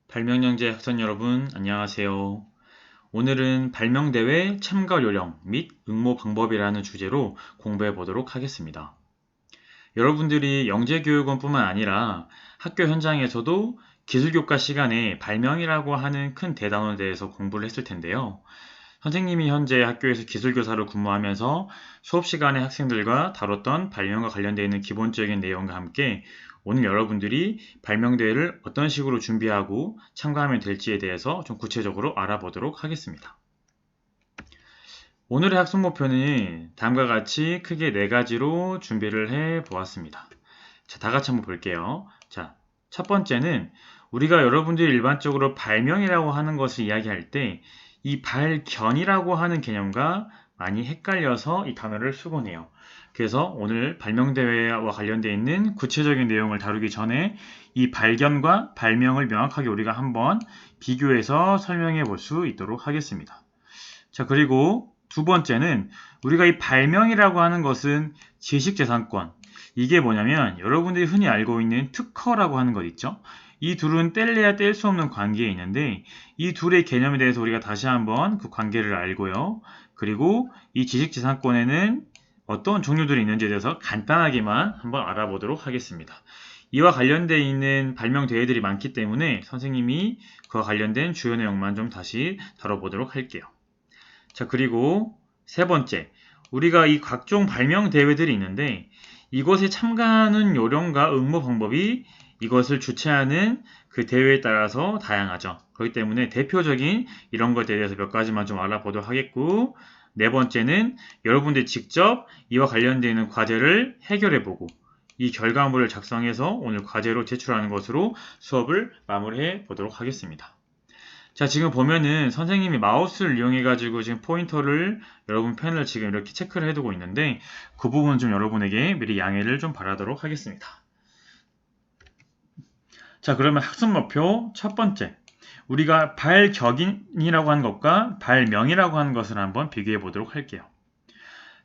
발명영재 학생 여러분, 안녕하세요. 오늘은 발명대회 참가 요령 및 응모 방법이라는 주제로 공부해 보도록 하겠습니다. 여러분들이 영재교육원뿐만 아니라 학교 현장에서도 기술교과 시간에 발명이라고 하는 큰 대단원에 대해서 공부를 했을 텐데요. 선생님이 현재 학교에서 기술교사로 근무하면서 수업 시간에 학생들과 다뤘던 발명과 관련되어 있는 기본적인 내용과 함께 오늘 여러분들이 발명대회를 어떤 식으로 준비하고 참가하면 될지에 대해서 좀 구체적으로 알아보도록 하겠습니다. 오늘의 학습 목표는 다음과 같이 크게 4가지로 준비를 해 보았습니다. 자, 다 같이 한번 볼게요. 자, 첫 번째는 우리가 여러분들이 일반적으로 발명이라고 하는 것을 이야기할 때 이 발견이라고 하는 개념과 많이 헷갈려서 이 단어를 쓰곤 해요. 그래서 오늘 발명대회와 관련되어 있는 구체적인 내용을 다루기 전에 이 발견과 발명을 명확하게 우리가 한번 비교해서 설명해 볼 수 있도록 하겠습니다. 자, 그리고 두 번째는 우리가 이 발명이라고 하는 것은 지식재산권, 이게 뭐냐면 여러분들이 흔히 알고 있는 특허라고 하는 것 있죠. 이 둘은 뗄래야 뗄 수 없는 관계에 있는데 이 둘의 개념에 대해서 우리가 다시 한번 그 관계를 알고요. 그리고 이 지식재산권에는 어떤 종류들이 있는지에 대해서 간단하게만 한번 알아보도록 하겠습니다. 이와 관련되어 있는 발명 대회들이 많기 때문에 선생님이 그와 관련된 주요 내용만 좀 다시 다뤄보도록 할게요. 자, 그리고 세 번째, 우리가 이 각종 발명 대회들이 있는데 이것에 참가하는 요령과 응모 방법이 이것을 주최하는 그 대회에 따라서 다양하죠. 그렇기 때문에 대표적인 이런 것에 대해서 몇 가지만 좀 알아보도록 하겠고, 네 번째는 여러분들이 직접 이와 관련되어 있는 과제를 해결해보고 이 결과물을 작성해서 오늘 과제로 제출하는 것으로 수업을 마무리해 보도록 하겠습니다. 자, 지금 보면은 선생님이 마우스를 이용해가지고 지금 포인터를 여러분 펜을 지금 이렇게 체크를 해두고 있는데 그 부분 좀 여러분에게 미리 양해를 좀 바라도록 하겠습니다. 자, 그러면 학습 목표 첫 번째. 우리가 발격인이라고 하는 것과 발명이라고 하는 것을 한번 비교해 보도록 할게요.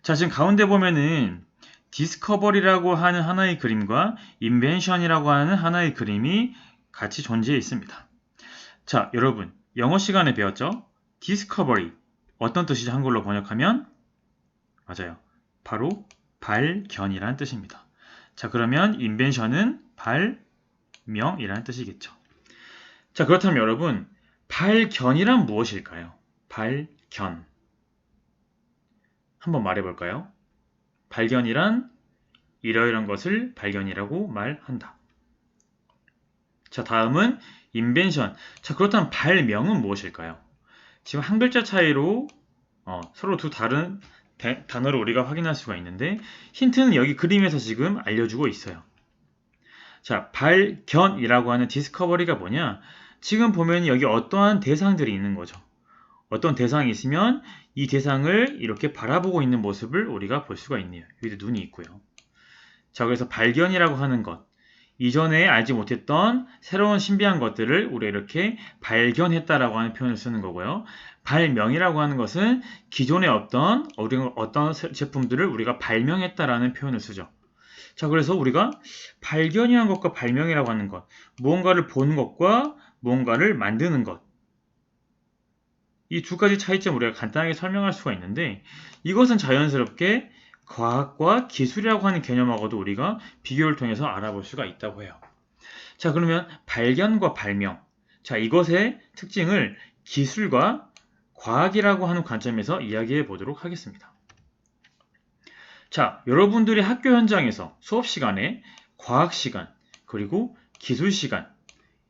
자, 지금 가운데 보면은 디스커버리라고 하는 하나의 그림과 인벤션이라고 하는 하나의 그림이 같이 존재해 있습니다. 자, 여러분, 영어 시간에 배웠죠? discovery. 어떤 뜻이죠? 한글로 번역하면? 맞아요. 바로 발견이라는 뜻입니다. 자, 그러면 invention은 발명이라는 뜻이겠죠. 자, 그렇다면 여러분, 발견이란 무엇일까요? 발견. 한번 말해볼까요? 발견이란 이러이러한 것을 발견이라고 말한다. 자, 다음은 invention. 자, 그렇다면 발명은 무엇일까요? 지금 한 글자 차이로 서로 두 다른 단어를 우리가 확인할 수가 있는데 힌트는 여기 그림에서 지금 알려주고 있어요. 자, 발견이라고 하는 디스커버리가 뭐냐? 지금 보면 여기 어떠한 대상들이 있는 거죠. 어떤 대상이 있으면 이 대상을 이렇게 바라보고 있는 모습을 우리가 볼 수가 있네요. 여기도 눈이 있고요. 자, 그래서 발견이라고 하는 것. 이전에 알지 못했던 새로운 신비한 것들을 우리가 이렇게 발견했다라고 하는 표현을 쓰는 거고요. 발명이라고 하는 것은 기존의 어떤 제품들을 우리가 발명했다라는 표현을 쓰죠. 자, 그래서 우리가 발견이한 것과 발명이라고 하는 것, 무언가를 보는 것과 무언가를 만드는 것, 이 두 가지 차이점 우리가 간단하게 설명할 수가 있는데 이것은 자연스럽게 과학과 기술이라고 하는 개념하고도 우리가 비교를 통해서 알아볼 수가 있다고 해요. 자, 그러면 발견과 발명. 자, 이것의 특징을 기술과 과학이라고 하는 관점에서 이야기해 보도록 하겠습니다. 자, 여러분들이 학교 현장에서 수업 시간에 과학 시간, 그리고 기술 시간,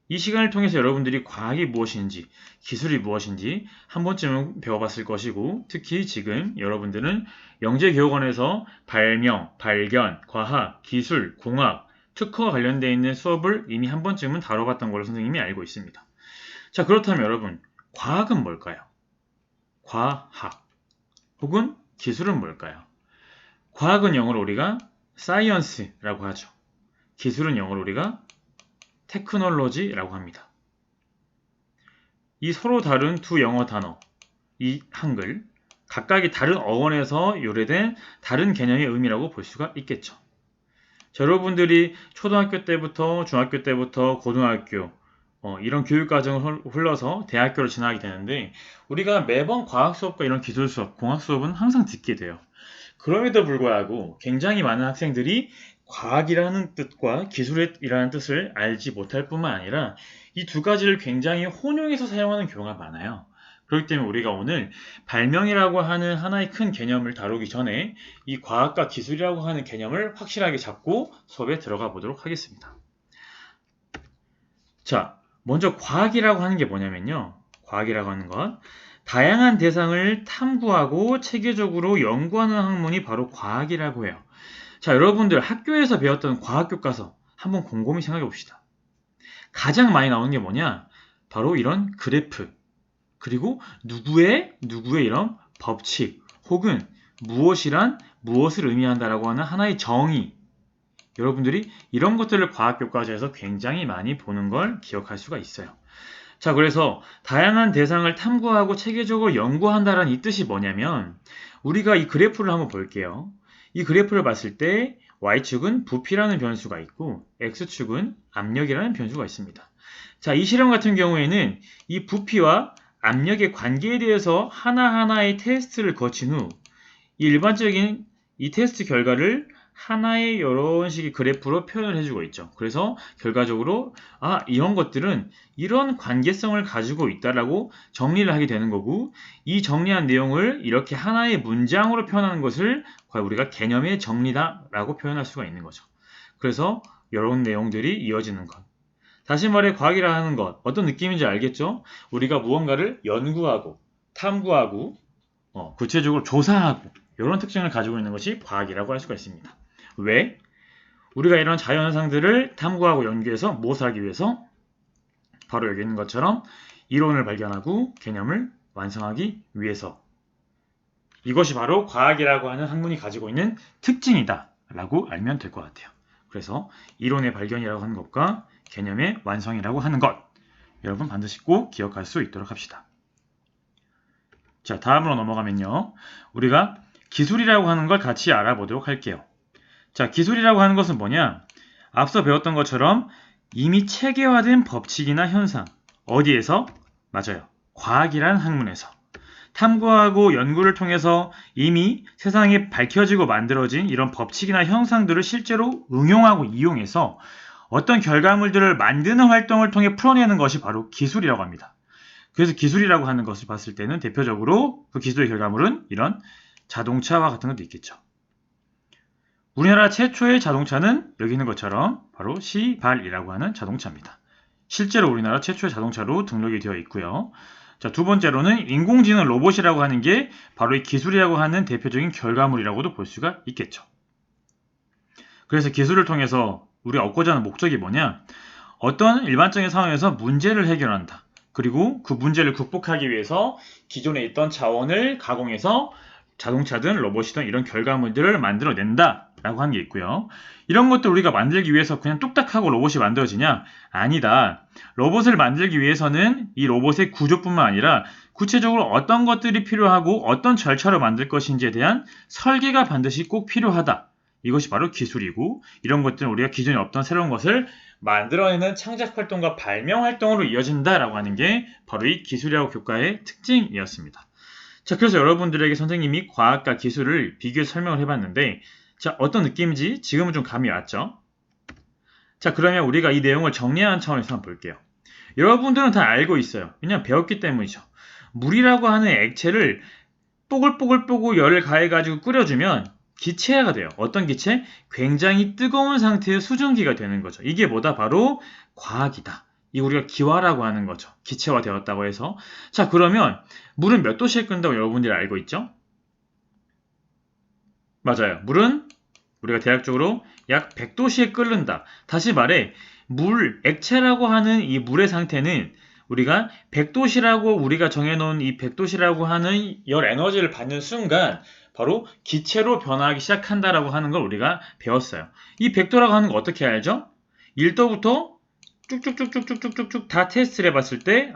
이 시간을 통해서 여러분들이 과학이 무엇인지, 기술이 무엇인지 한 번쯤은 배워봤을 것이고 특히 지금 여러분들은 영재교육원에서 발명, 발견, 과학, 기술, 공학, 특허와 관련되어 있는 수업을 이미 한 번쯤은 다뤄봤던 걸로 선생님이 알고 있습니다. 자, 그렇다면 여러분, 과학은 뭘까요? 과학 혹은 기술은 뭘까요? 과학은 영어로 우리가 science라고 하죠. 기술은 영어로 우리가 테크놀로지라고 합니다. 이 서로 다른 두 영어 단어, 이 한글, 각각이 다른 어원에서 요래된 다른 개념의 의미라고 볼 수가 있겠죠. 자, 여러분들이 초등학교 때부터 중학교 때부터 고등학교 이런 교육 과정을 흘러서 대학교를 진학하게 되는데 우리가 매번 과학 수업과 이런 기술 수업, 공학 수업은 항상 듣게 돼요. 그럼에도 불구하고 굉장히 많은 학생들이 과학이라는 뜻과 기술이라는 뜻을 알지 못할 뿐만 아니라 이 두 가지를 굉장히 혼용해서 사용하는 경우가 많아요. 그렇기 때문에 우리가 오늘 발명이라고 하는 하나의 큰 개념을 다루기 전에 이 과학과 기술이라고 하는 개념을 확실하게 잡고 수업에 들어가 보도록 하겠습니다. 자, 먼저 과학이라고 하는 게 뭐냐면요. 과학이라고 하는 건 다양한 대상을 탐구하고 체계적으로 연구하는 학문이 바로 과학이라고 해요. 자, 여러분들 학교에서 배웠던 과학 교과서 한번 곰곰이 생각해 봅시다. 가장 많이 나오는 게 뭐냐? 바로 이런 그래프, 그리고 누구의 이런 법칙, 혹은 무엇이란 무엇을 의미한다라고 하는 하나의 정의. 여러분들이 이런 것들을 과학 교과서에서 굉장히 많이 보는 걸 기억할 수가 있어요. 자, 그래서 다양한 대상을 탐구하고 체계적으로 연구한다는 이 뜻이 뭐냐면 우리가 이 그래프를 한번 볼게요. 이 그래프를 봤을 때 Y축은 부피라는 변수가 있고 X축은 압력이라는 변수가 있습니다. 자, 이 실험 같은 경우에는 이 부피와 압력의 관계에 대해서 하나하나의 테스트를 거친 후 일반적인 이 테스트 결과를 하나의 이런 식의 그래프로 표현을 해주고 있죠. 그래서 결과적으로 이런 것들은 이런 관계성을 가지고 있다라고 정리를 하게 되는 거고 이 정리한 내용을 이렇게 하나의 문장으로 표현하는 것을 우리가 개념의 정리다라고 표현할 수가 있는 거죠. 그래서 이런 내용들이 이어지는 것. 다시 말해 과학이라 하는 것 어떤 느낌인지 알겠죠? 우리가 무언가를 연구하고 탐구하고 구체적으로 조사하고 이런 특징을 가지고 있는 것이 과학이라고 할 수가 있습니다. 왜? 우리가 이런 자연현상들을 탐구하고 연구해서 무엇을 하기 위해서? 바로 여기 있는 것처럼 이론을 발견하고 개념을 완성하기 위해서. 이것이 바로 과학이라고 하는 학문이 가지고 있는 특징이다 라고 알면 될 것 같아요. 그래서 이론의 발견이라고 하는 것과 개념의 완성이라고 하는 것 여러분 반드시 꼭 기억할 수 있도록 합시다. 자, 다음으로 넘어가면요. 우리가 기술이라고 하는 걸 같이 알아보도록 할게요. 자, 기술이라고 하는 것은 뭐냐? 앞서 배웠던 것처럼 이미 체계화된 법칙이나 현상. 어디에서? 맞아요. 과학이라는 학문에서. 탐구하고 연구를 통해서 이미 세상에 밝혀지고 만들어진 이런 법칙이나 형상들을 실제로 응용하고 이용해서 어떤 결과물들을 만드는 활동을 통해 풀어내는 것이 바로 기술이라고 합니다. 그래서 기술이라고 하는 것을 봤을 때는 대표적으로 그 기술의 결과물은 이런 자동차와 같은 것도 있겠죠. 우리나라 최초의 자동차는 여기 있는 것처럼 바로 시발이라고 하는 자동차입니다. 실제로 우리나라 최초의 자동차로 등록이 되어 있고요. 자, 두 번째로는 인공지능 로봇이라고 하는 게 바로 이 기술이라고 하는 대표적인 결과물이라고도 볼 수가 있겠죠. 그래서 기술을 통해서 우리가 얻고자 하는 목적이 뭐냐? 어떤 일반적인 상황에서 문제를 해결한다. 그리고 그 문제를 극복하기 위해서 기존에 있던 자원을 가공해서 자동차든 로봇이든 이런 결과물들을 만들어낸다 라고 하는 게 있고요. 이런 것들 우리가 만들기 위해서 그냥 뚝딱하고 로봇이 만들어지냐? 아니다. 로봇을 만들기 위해서는 이 로봇의 구조뿐만 아니라 구체적으로 어떤 것들이 필요하고 어떤 절차로 만들 것인지에 대한 설계가 반드시 꼭 필요하다. 이것이 바로 기술이고 이런 것들은 우리가 기존에 없던 새로운 것을 만들어내는 창작활동과 발명활동으로 이어진다라고 하는 게 바로 이 기술이라고 교과의 특징이었습니다. 자, 그래서 여러분들에게 선생님이 과학과 기술을 비교해서 설명을 해봤는데 자, 어떤 느낌인지 지금은 좀 감이 왔죠? 자, 그러면 우리가 이 내용을 정리하는 차원에서 한번 볼게요. 여러분들은 다 알고 있어요. 왜냐면 배웠기 때문이죠. 물이라고 하는 액체를 뽀글뽀글뽀글 열을 가해가지고 끓여주면 기체가 돼요. 어떤 기체? 굉장히 뜨거운 상태의 수증기가 되는 거죠. 이게 뭐다? 바로 과학이다. 이 우리가 기화라고 하는 거죠. 기체화 되었다고 해서. 자, 그러면 물은 몇 도씨에 끓는다고 여러분들이 알고 있죠? 맞아요. 물은 우리가 대략적으로 약 100도씨에 끓는다. 다시 말해 액체라고 하는 이 물의 상태는 우리가 100도씨라고 우리가 정해놓은 이 100도씨라고 하는 열 에너지를 받는 순간 바로 기체로 변화하기 시작한다라고 하는 걸 우리가 배웠어요. 이 100도라고 하는 거 어떻게 알죠? 1도부터 쭉쭉쭉쭉쭉쭉쭉 다 테스트를 해봤을 때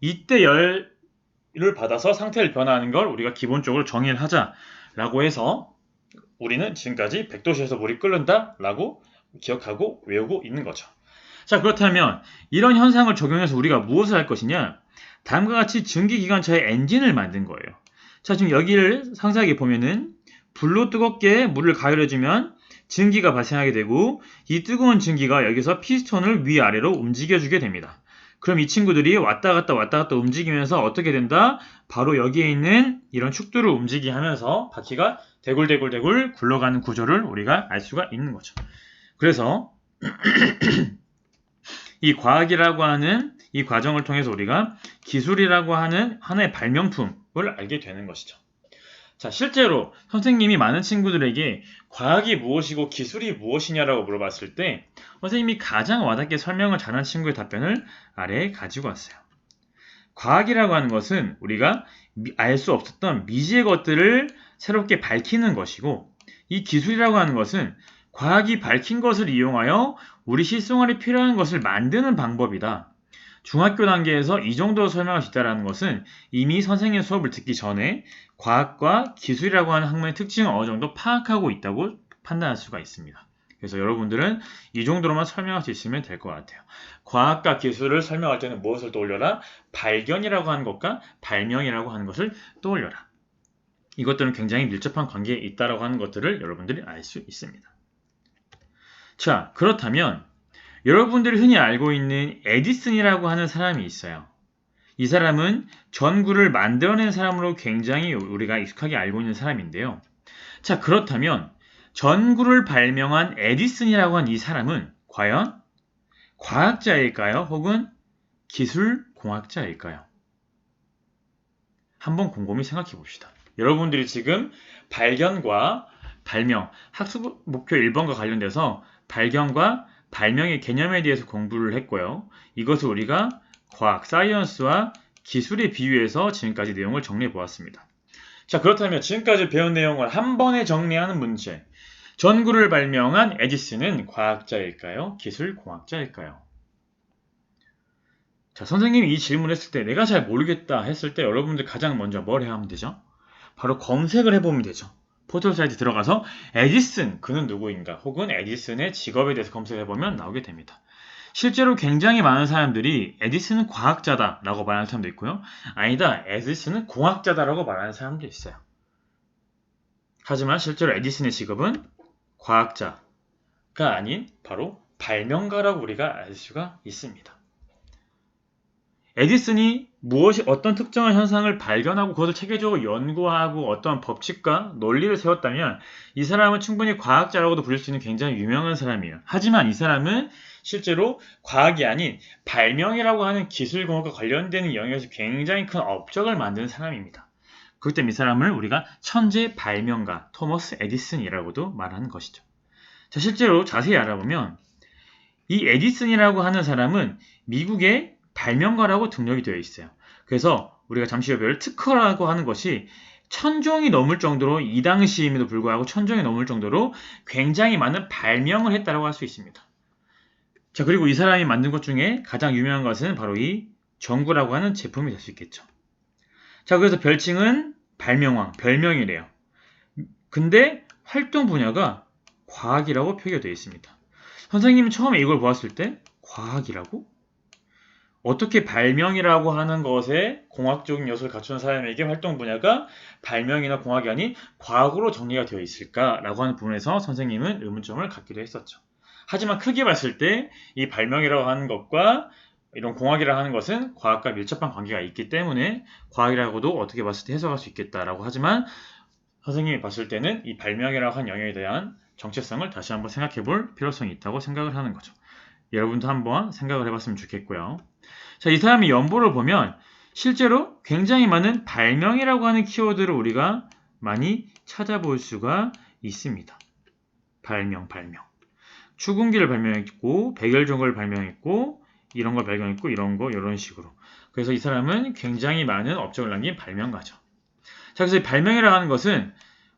이때 열을 받아서 상태를 변화하는 걸 우리가 기본적으로 정의를 하자라고 해서 우리는 지금까지 100도씨에서 물이 끓는다라고 기억하고 외우고 있는 거죠. 자, 그렇다면 이런 현상을 적용해서 우리가 무엇을 할 것이냐? 다음과 같이 증기기관차의 엔진을 만든 거예요. 자, 지금 여기를 상세하게 보면은 불로 뜨겁게 물을 가열해주면 증기가 발생하게 되고 이 뜨거운 증기가 여기서 피스톤을 위아래로 움직여주게 됩니다. 그럼 이 친구들이 왔다 갔다 움직이면서 어떻게 된다? 바로 여기에 있는 이런 축들을 움직이게 하면서 바퀴가 대굴대굴 굴러가는 구조를 우리가 알 수가 있는 거죠. 그래서 이 과학이라고 하는 이 과정을 통해서 우리가 기술이라고 하는 하나의 발명품을 알게 되는 것이죠. 자, 실제로 선생님이 많은 친구들에게 과학이 무엇이고 기술이 무엇이냐라고 물어봤을 때 선생님이 가장 와닿게 설명을 잘한 친구의 답변을 아래에 가지고 왔어요. 과학이라고 하는 것은 우리가 알 수 없었던 미지의 것들을 새롭게 밝히는 것이고 이 기술이라고 하는 것은 과학이 밝힌 것을 이용하여 우리 실생활에 필요한 것을 만드는 방법이다. 중학교 단계에서 이 정도 설명할 수 있다는 것은 이미 선생님 수업을 듣기 전에 과학과 기술이라고 하는 학문의 특징을 어느 정도 파악하고 있다고 판단할 수가 있습니다. 그래서 여러분들은 이 정도로만 설명할 수 있으면 될 것 같아요. 과학과 기술을 설명할 때는 무엇을 떠올려라? 발견이라고 하는 것과 발명이라고 하는 것을 떠올려라. 이것들은 굉장히 밀접한 관계에 있다고 하는 것들을 여러분들이 알 수 있습니다. 자, 그렇다면 여러분들이 흔히 알고 있는 에디슨이라고 하는 사람이 있어요. 이 사람은 전구를 만들어낸 사람으로 굉장히 우리가 익숙하게 알고 있는 사람인데요. 자, 그렇다면 전구를 발명한 에디슨이라고 한 이 사람은 과연 과학자일까요? 혹은 기술공학자일까요? 한번 곰곰이 생각해 봅시다. 여러분들이 지금 발견과 발명, 학습 목표 1번과 관련돼서 발견과 발명의 개념에 대해서 공부를 했고요. 이것을 우리가 과학, 사이언스와 기술에 비유해서 지금까지 내용을 정리해 보았습니다. 자, 그렇다면 지금까지 배운 내용을 한 번에 정리하는 문제. 전구를 발명한 에디슨은 과학자일까요? 기술공학자일까요? 자, 선생님이 이 질문을 했을 때 내가 잘 모르겠다 했을 때 여러분들 가장 먼저 뭘 해야 하면 되죠? 바로 검색을 해보면 되죠. 포털 사이트 들어가서 에디슨, 그는 누구인가? 혹은 에디슨의 직업에 대해서 검색해보면 나오게 됩니다. 실제로 굉장히 많은 사람들이 에디슨은 과학자다 라고 말하는 사람도 있고요. 아니다, 에디슨은 공학자다 라고 말하는 사람도 있어요. 하지만 실제로 에디슨의 직업은 과학자가 아닌 바로 발명가라고 우리가 알 수가 있습니다. 에디슨이 어떤 특정한 현상을 발견하고 그것을 체계적으로 연구하고 어떤 법칙과 논리를 세웠다면 이 사람은 충분히 과학자라고도 부를 수 있는 굉장히 유명한 사람이에요. 하지만 이 사람은 실제로 과학이 아닌 발명이라고 하는 기술공학과 관련되는 영역에서 굉장히 큰 업적을 만든 사람입니다. 그렇기 때문에 이 사람을 우리가 천재 발명가 토머스 에디슨이라고도 말하는 것이죠. 자, 실제로 자세히 알아보면 이 에디슨이라고 하는 사람은 미국의 발명가라고 등록이 되어 있어요. 그래서 우리가 잠시 후에 배울 특허라고 하는 것이 1000종이 넘을 정도로 이 당시임에도 불구하고 1000종이 넘을 정도로 굉장히 많은 발명을 했다고 할 수 있습니다. 자, 그리고 이 사람이 만든 것 중에 가장 유명한 것은 바로 이 전구라고 하는 제품이 될 수 있겠죠. 자, 그래서 별칭은 발명왕, 별명이래요. 근데 활동 분야가 과학이라고 표기가 되어 있습니다. 선생님이 처음에 이걸 보았을 때 과학이라고? 어떻게 발명이라고 하는 것에 공학적인 요소를 갖추는 사람에게 활동 분야가 발명이나 공학이 아닌 과학으로 정리가 되어 있을까라고 하는 부분에서 선생님은 의문점을 갖기도 했었죠. 하지만 크게 봤을 때 이 발명이라고 하는 것과 이런 공학이라고 하는 것은 과학과 밀접한 관계가 있기 때문에 과학이라고도 어떻게 봤을 때 해석할 수 있겠다라고 하지만 선생님이 봤을 때는 이 발명이라고 하는 영역에 대한 정체성을 다시 한번 생각해 볼 필요성이 있다고 생각을 하는 거죠. 여러분도 한번 생각을 해봤으면 좋겠고요. 자, 이 사람의 연보를 보면 실제로 굉장히 많은 발명이라고 하는 키워드를 우리가 많이 찾아볼 수가 있습니다. 발명. 추궁기를 발명했고, 백열전구를 발명했고, 이런 걸 발견했고, 이런 식으로. 그래서 이 사람은 굉장히 많은 업적을 남긴 발명가죠. 자, 그래서 이 발명이라고 하는 것은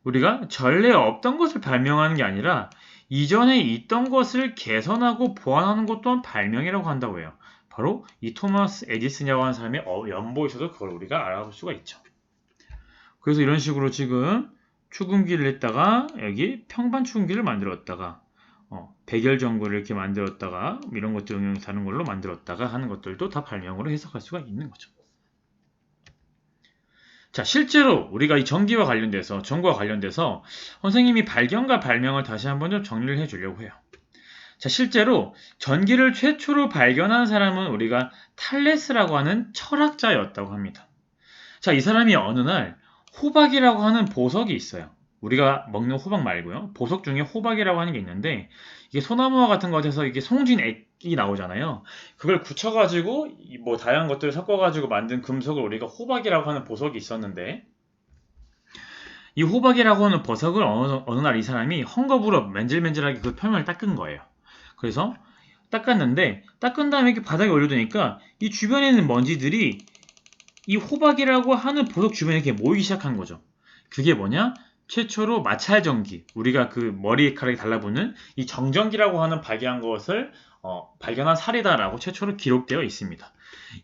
우리가 전례 없던 것을 발명하는 게 아니라 이전에 있던 것을 개선하고 보완하는 것 또한 발명이라고 한다고 해요. 바로 이 토마스 에디슨이라고 하는 사람의 연보에서도 그걸 우리가 알아볼 수가 있죠. 그래서 이런 식으로 지금 추궁기를 했다가 여기 평반 추궁기를 만들었다가 백열전구를 이렇게 만들었다가 이런 것들 응용해서 하는 걸로 만들었다가 하는 것들도 다 발명으로 해석할 수가 있는 거죠. 자, 실제로 우리가 이 전기와 관련돼서, 전구와 관련돼서 선생님이 발견과 발명을 다시 한번 좀 정리를 해주려고 해요. 자, 실제로 전기를 최초로 발견한 사람은 우리가 탈레스라고 하는 철학자였다고 합니다. 자, 이 사람이 어느 날 호박이라고 하는 보석이 있어요. 우리가 먹는 호박 말고요. 보석 중에 호박이라고 하는 게 있는데 이게 소나무와 같은 것에서 이게 송진액이 나오잖아요. 그걸 굳혀가지고 뭐 다양한 것들을 섞어가지고 만든 금속을 우리가 호박이라고 하는 보석이 있었는데 이 호박이라고 하는 보석을 어느 날 이 사람이 헝겊으로 맨질맨질하게 그 표면을 닦은 거예요. 그래서 닦았는데 닦은 다음에 이렇게 바닥에 올려두니까 이 주변에 있는 먼지들이 이 호박이라고 하는 보석 주변에 이렇게 모이기 시작한 거죠. 그게 뭐냐? 최초로 마찰전기, 우리가 그 머리카락이 달라붙는 이 정전기라고 하는 발견한 것을 발견한 사례다라고 최초로 기록되어 있습니다.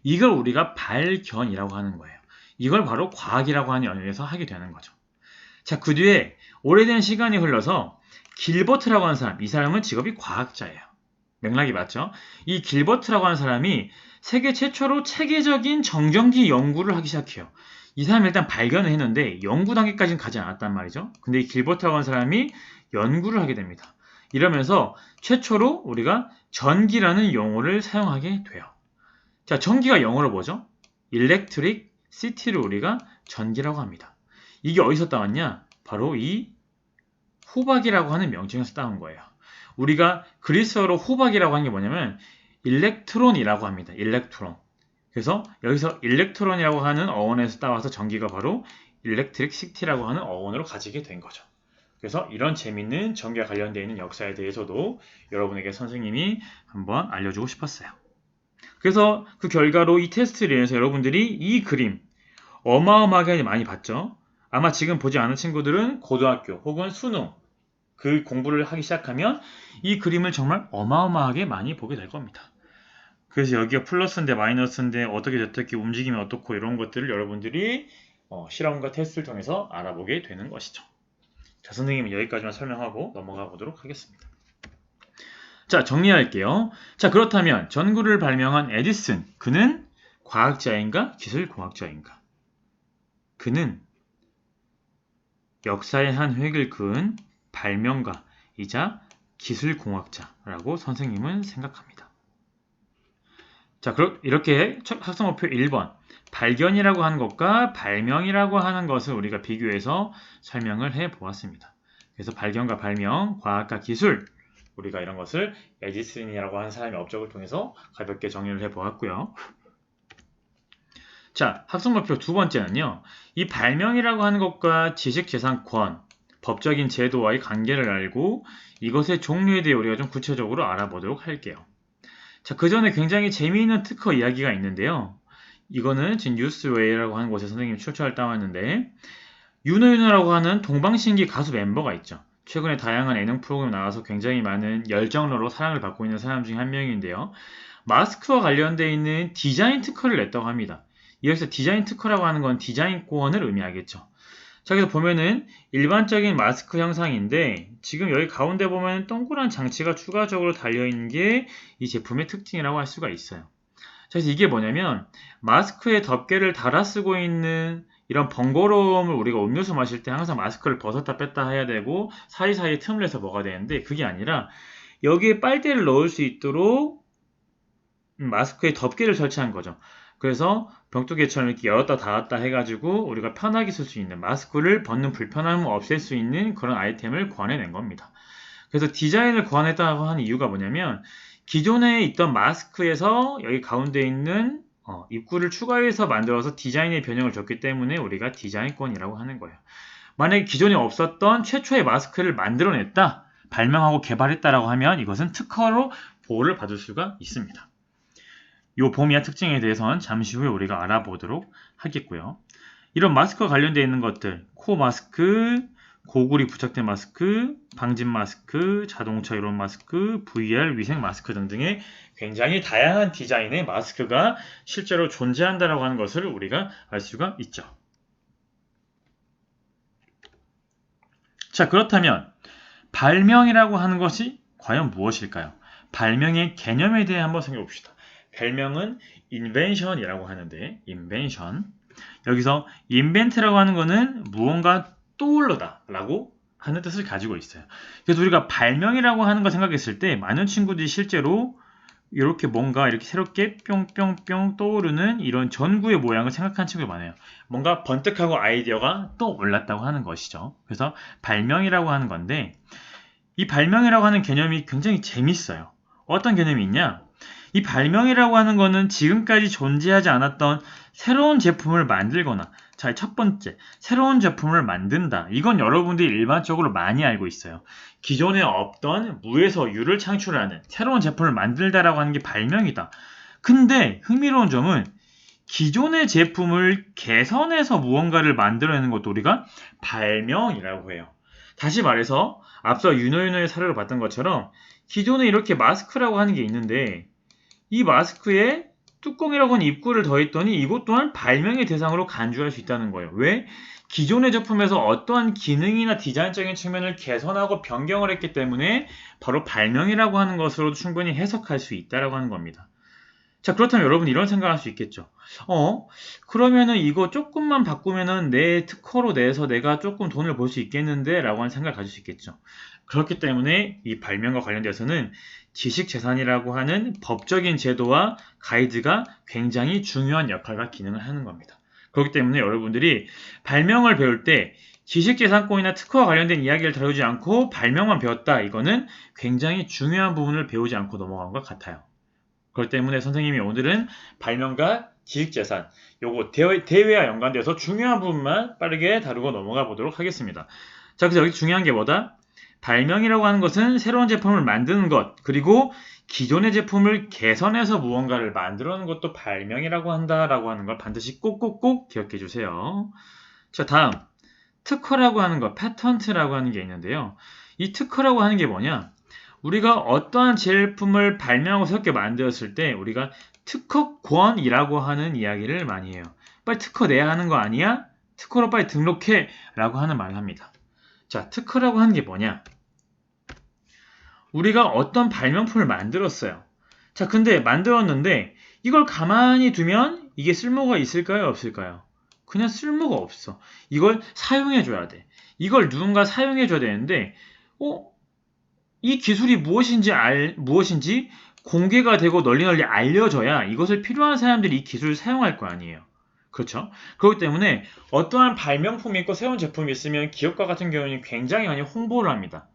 이걸 우리가 발견이라고 하는 거예요. 이걸 바로 과학이라고 하는 영역에서 하게 되는 거죠. 자, 그 뒤에 오래된 시간이 흘러서 길버트라고 하는 사람, 이 사람은 직업이 과학자예요. 맥락이 맞죠? 이 길버트라고 하는 사람이 세계 최초로 체계적인 정전기 연구를 하기 시작해요. 이 사람이 일단 발견을 했는데 연구 단계까지는 가지 않았단 말이죠. 근데 이 길버트라고 하는 사람이 연구를 하게 됩니다. 이러면서 최초로 우리가 전기라는 용어를 사용하게 돼요. 자, 전기가 영어로 뭐죠? Electric City를 우리가 전기라고 합니다. 이게 어디서 따왔냐? 바로 이 호박이라고 하는 명칭에서 따온 거예요. 우리가 그리스어로 호박이라고 하는 게 뭐냐면 일렉트론이라고 합니다. 일렉트론. 그래서 여기서 일렉트론이라고 하는 어원에서 따와서 전기가 바로 일렉트릭 시티라고 하는 어원으로 가지게 된 거죠. 그래서 이런 재밌는 전기와 관련되어 있는 역사에 대해서도 여러분에게 선생님이 한번 알려주고 싶었어요. 그래서 그 결과로 이 테스트를 인해서 여러분들이 이 그림 어마어마하게 많이 봤죠. 아마 지금 보지 않은 친구들은 고등학교 혹은 수능 그 공부를 하기 시작하면 이 그림을 정말 어마어마하게 많이 보게 될 겁니다. 그래서 여기가 플러스인데 마이너스인데 어떻게 움직이면 어떻고 이런 것들을 여러분들이 실험과 테스트를 통해서 알아보게 되는 것이죠. 자, 선생님은 여기까지만 설명하고 넘어가 보도록 하겠습니다. 자, 정리할게요. 자, 그렇다면 전구를 발명한 에디슨, 그는 과학자인가 기술공학자인가? 그는 역사의 한 획을 그은 발명가이자 기술공학자라고 선생님은 생각합니다. 자, 이렇게 학습목표 1번 발견이라고 하는 것과 발명이라고 하는 것을 우리가 비교해서 설명을 해보았습니다. 그래서 발견과 발명, 과학과 기술 우리가 이런 것을 에디슨이라고 하는 사람의 업적을 통해서 가볍게 정리를 해보았고요. 자, 학습목표 두 번째는요. 이 발명이라고 하는 것과 지식재산권, 법적인 제도와의 관계를 알고 이것의 종류에 대해 우리가 좀 구체적으로 알아보도록 할게요. 자, 그 전에 굉장히 재미있는 특허 이야기가 있는데요. 이거는 지금 뉴스웨이라고 하는 곳에 선생님이 출처를 따왔는데 윤호윤호라고 하는 동방신기 가수 멤버가 있죠. 최근에 다양한 예능 프로그램 나와서 굉장히 많은 열정러로 사랑을 받고 있는 사람 중에 한 명인데요. 마스크와 관련되어 있는 디자인 특허를 냈다고 합니다. 여기서 디자인 특허라고 하는 건 디자인권을 의미하겠죠. 자, 그래서 보면은 일반적인 마스크 형상인데 지금 여기 가운데 보면 동그란 장치가 추가적으로 달려있는 게 이 제품의 특징이라고 할 수가 있어요. 자, 그래서 이게 뭐냐면 마스크에 덮개를 달아 쓰고 있는 이런 번거로움을 우리가 음료수 마실 때 항상 마스크를 벗었다 뺐다 해야 되고 사이사이에 틈을 내서 먹어야 되는데 그게 아니라 여기에 빨대를 넣을 수 있도록 마스크에 덮개를 설치한 거죠. 그래서 병뚜개처럼 이렇게 열었다 닫았다 해가지고 우리가 편하게 쓸 수 있는 마스크를 벗는 불편함을 없앨 수 있는 그런 아이템을 구해낸 겁니다. 그래서 디자인을 구해냈다고 하는 이유가 뭐냐면 기존에 있던 마스크에서 여기 가운데 있는 입구를 추가해서 만들어서 디자인의 변형을 줬기 때문에 우리가 디자인권이라고 하는 거예요. 만약에 기존에 없었던 최초의 마스크를 만들어냈다, 발명하고 개발했다라고 하면 이것은 특허로 보호를 받을 수가 있습니다. 이 범위와 특징에 대해서는 잠시 후에 우리가 알아보도록 하겠고요. 이런 마스크와 관련되어 있는 것들, 코 마스크, 고글이 부착된 마스크, 방진 마스크, 자동차 이론 마스크, VR 위생 마스크 등등의 굉장히 다양한 디자인의 마스크가 실제로 존재한다라고 하는 것을 우리가 알 수가 있죠. 자, 그렇다면 발명이라고 하는 것이 과연 무엇일까요? 발명의 개념에 대해 한번 생각해 봅시다. 발명은 invention이라고 하는데 invention 여기서 invent라고 하는 거는 무언가 떠오르다 라고 하는 뜻을 가지고 있어요. 그래서 우리가 발명이라고 하는 거 생각했을 때 많은 친구들이 실제로 이렇게 뭔가 이렇게 새롭게 뿅뿅뿅 떠오르는 이런 전구의 모양을 생각하는 친구가 많아요. 뭔가 번뜩하고 아이디어가 떠올랐다고 하는 것이죠. 그래서 발명이라고 하는 건데 이 발명이라고 하는 개념이 굉장히 재밌어요. 어떤 개념이 있냐? 이 발명이라고 하는 거는 지금까지 존재하지 않았던 새로운 제품을 만들거나 자, 첫 번째, 새로운 제품을 만든다. 이건 여러분들이 일반적으로 많이 알고 있어요. 기존에 없던 무에서 유를 창출하는 새로운 제품을 만들다라고 하는 게 발명이다. 근데 흥미로운 점은 기존의 제품을 개선해서 무언가를 만들어내는 것도 우리가 발명이라고 해요. 다시 말해서 앞서 윤호윤호의 사례로 봤던 것처럼 기존에 이렇게 마스크라고 하는 게 있는데 이 마스크에 뚜껑이라고 하는 입구를 더했더니 이것 또한 발명의 대상으로 간주할 수 있다는 거예요. 왜? 기존의 제품에서 어떠한 기능이나 디자인적인 측면을 개선하고 변경을 했기 때문에 바로 발명이라고 하는 것으로 충분히 해석할 수 있다라고 하는 겁니다. 자, 그렇다면 여러분 이런 생각할 수 있겠죠. 그러면은 이거 조금만 바꾸면은 내 특허로 내서 내가 조금 돈을 벌 수 있겠는데? 라고 하는 생각을 가질 수 있겠죠. 그렇기 때문에 이 발명과 관련돼서는 지식재산이라고 하는 법적인 제도와 가이드가 굉장히 중요한 역할과 기능을 하는 겁니다. 그렇기 때문에 여러분들이 발명을 배울 때 지식재산권이나 특허와 관련된 이야기를 다루지 않고 발명만 배웠다. 이거는 굉장히 중요한 부분을 배우지 않고 넘어간 것 같아요. 그렇기 때문에 선생님이 오늘은 발명과 지식재산, 요거 대회와 연관돼서 중요한 부분만 빠르게 다루고 넘어가 보도록 하겠습니다. 자, 그래서 여기 중요한 게 뭐다? 발명이라고 하는 것은 새로운 제품을 만드는 것, 그리고 기존의 제품을 개선해서 무언가를 만들어내는 것도 발명이라고 한다라고 하는 걸 반드시 꼭꼭꼭 기억해 주세요. 자, 다음 특허라고 하는 것, 패턴트라고 하는 게 있는데요. 이 특허라고 하는 게 뭐냐? 우리가 어떠한 제품을 발명하고 새롭게 만들었을 때 우리가 특허권이라고 하는 이야기를 많이 해요. 빨리 특허 내야 하는 거 아니야? 특허로 빨리 등록해 라고 하는 말을 합니다. 자, 특허라고 하는 게 뭐냐? 우리가 어떤 발명품을 만들었어요. 자, 근데 만들었는데 이걸 가만히 두면 이게 쓸모가 있을까요? 없을까요? 그냥 쓸모가 없어. 이걸 사용해줘야 돼. 이걸 누군가 사용해줘야 되는데 이 기술이 무엇인지 공개가 되고 널리 알려져야 이것을 필요한 사람들이 이 기술을 사용할 거 아니에요. 그렇죠? 그렇기 때문에 어떠한 발명품이 있고 새로운 제품이 있으면 기업가 같은 경우는 굉장히 많이 홍보를 합니다.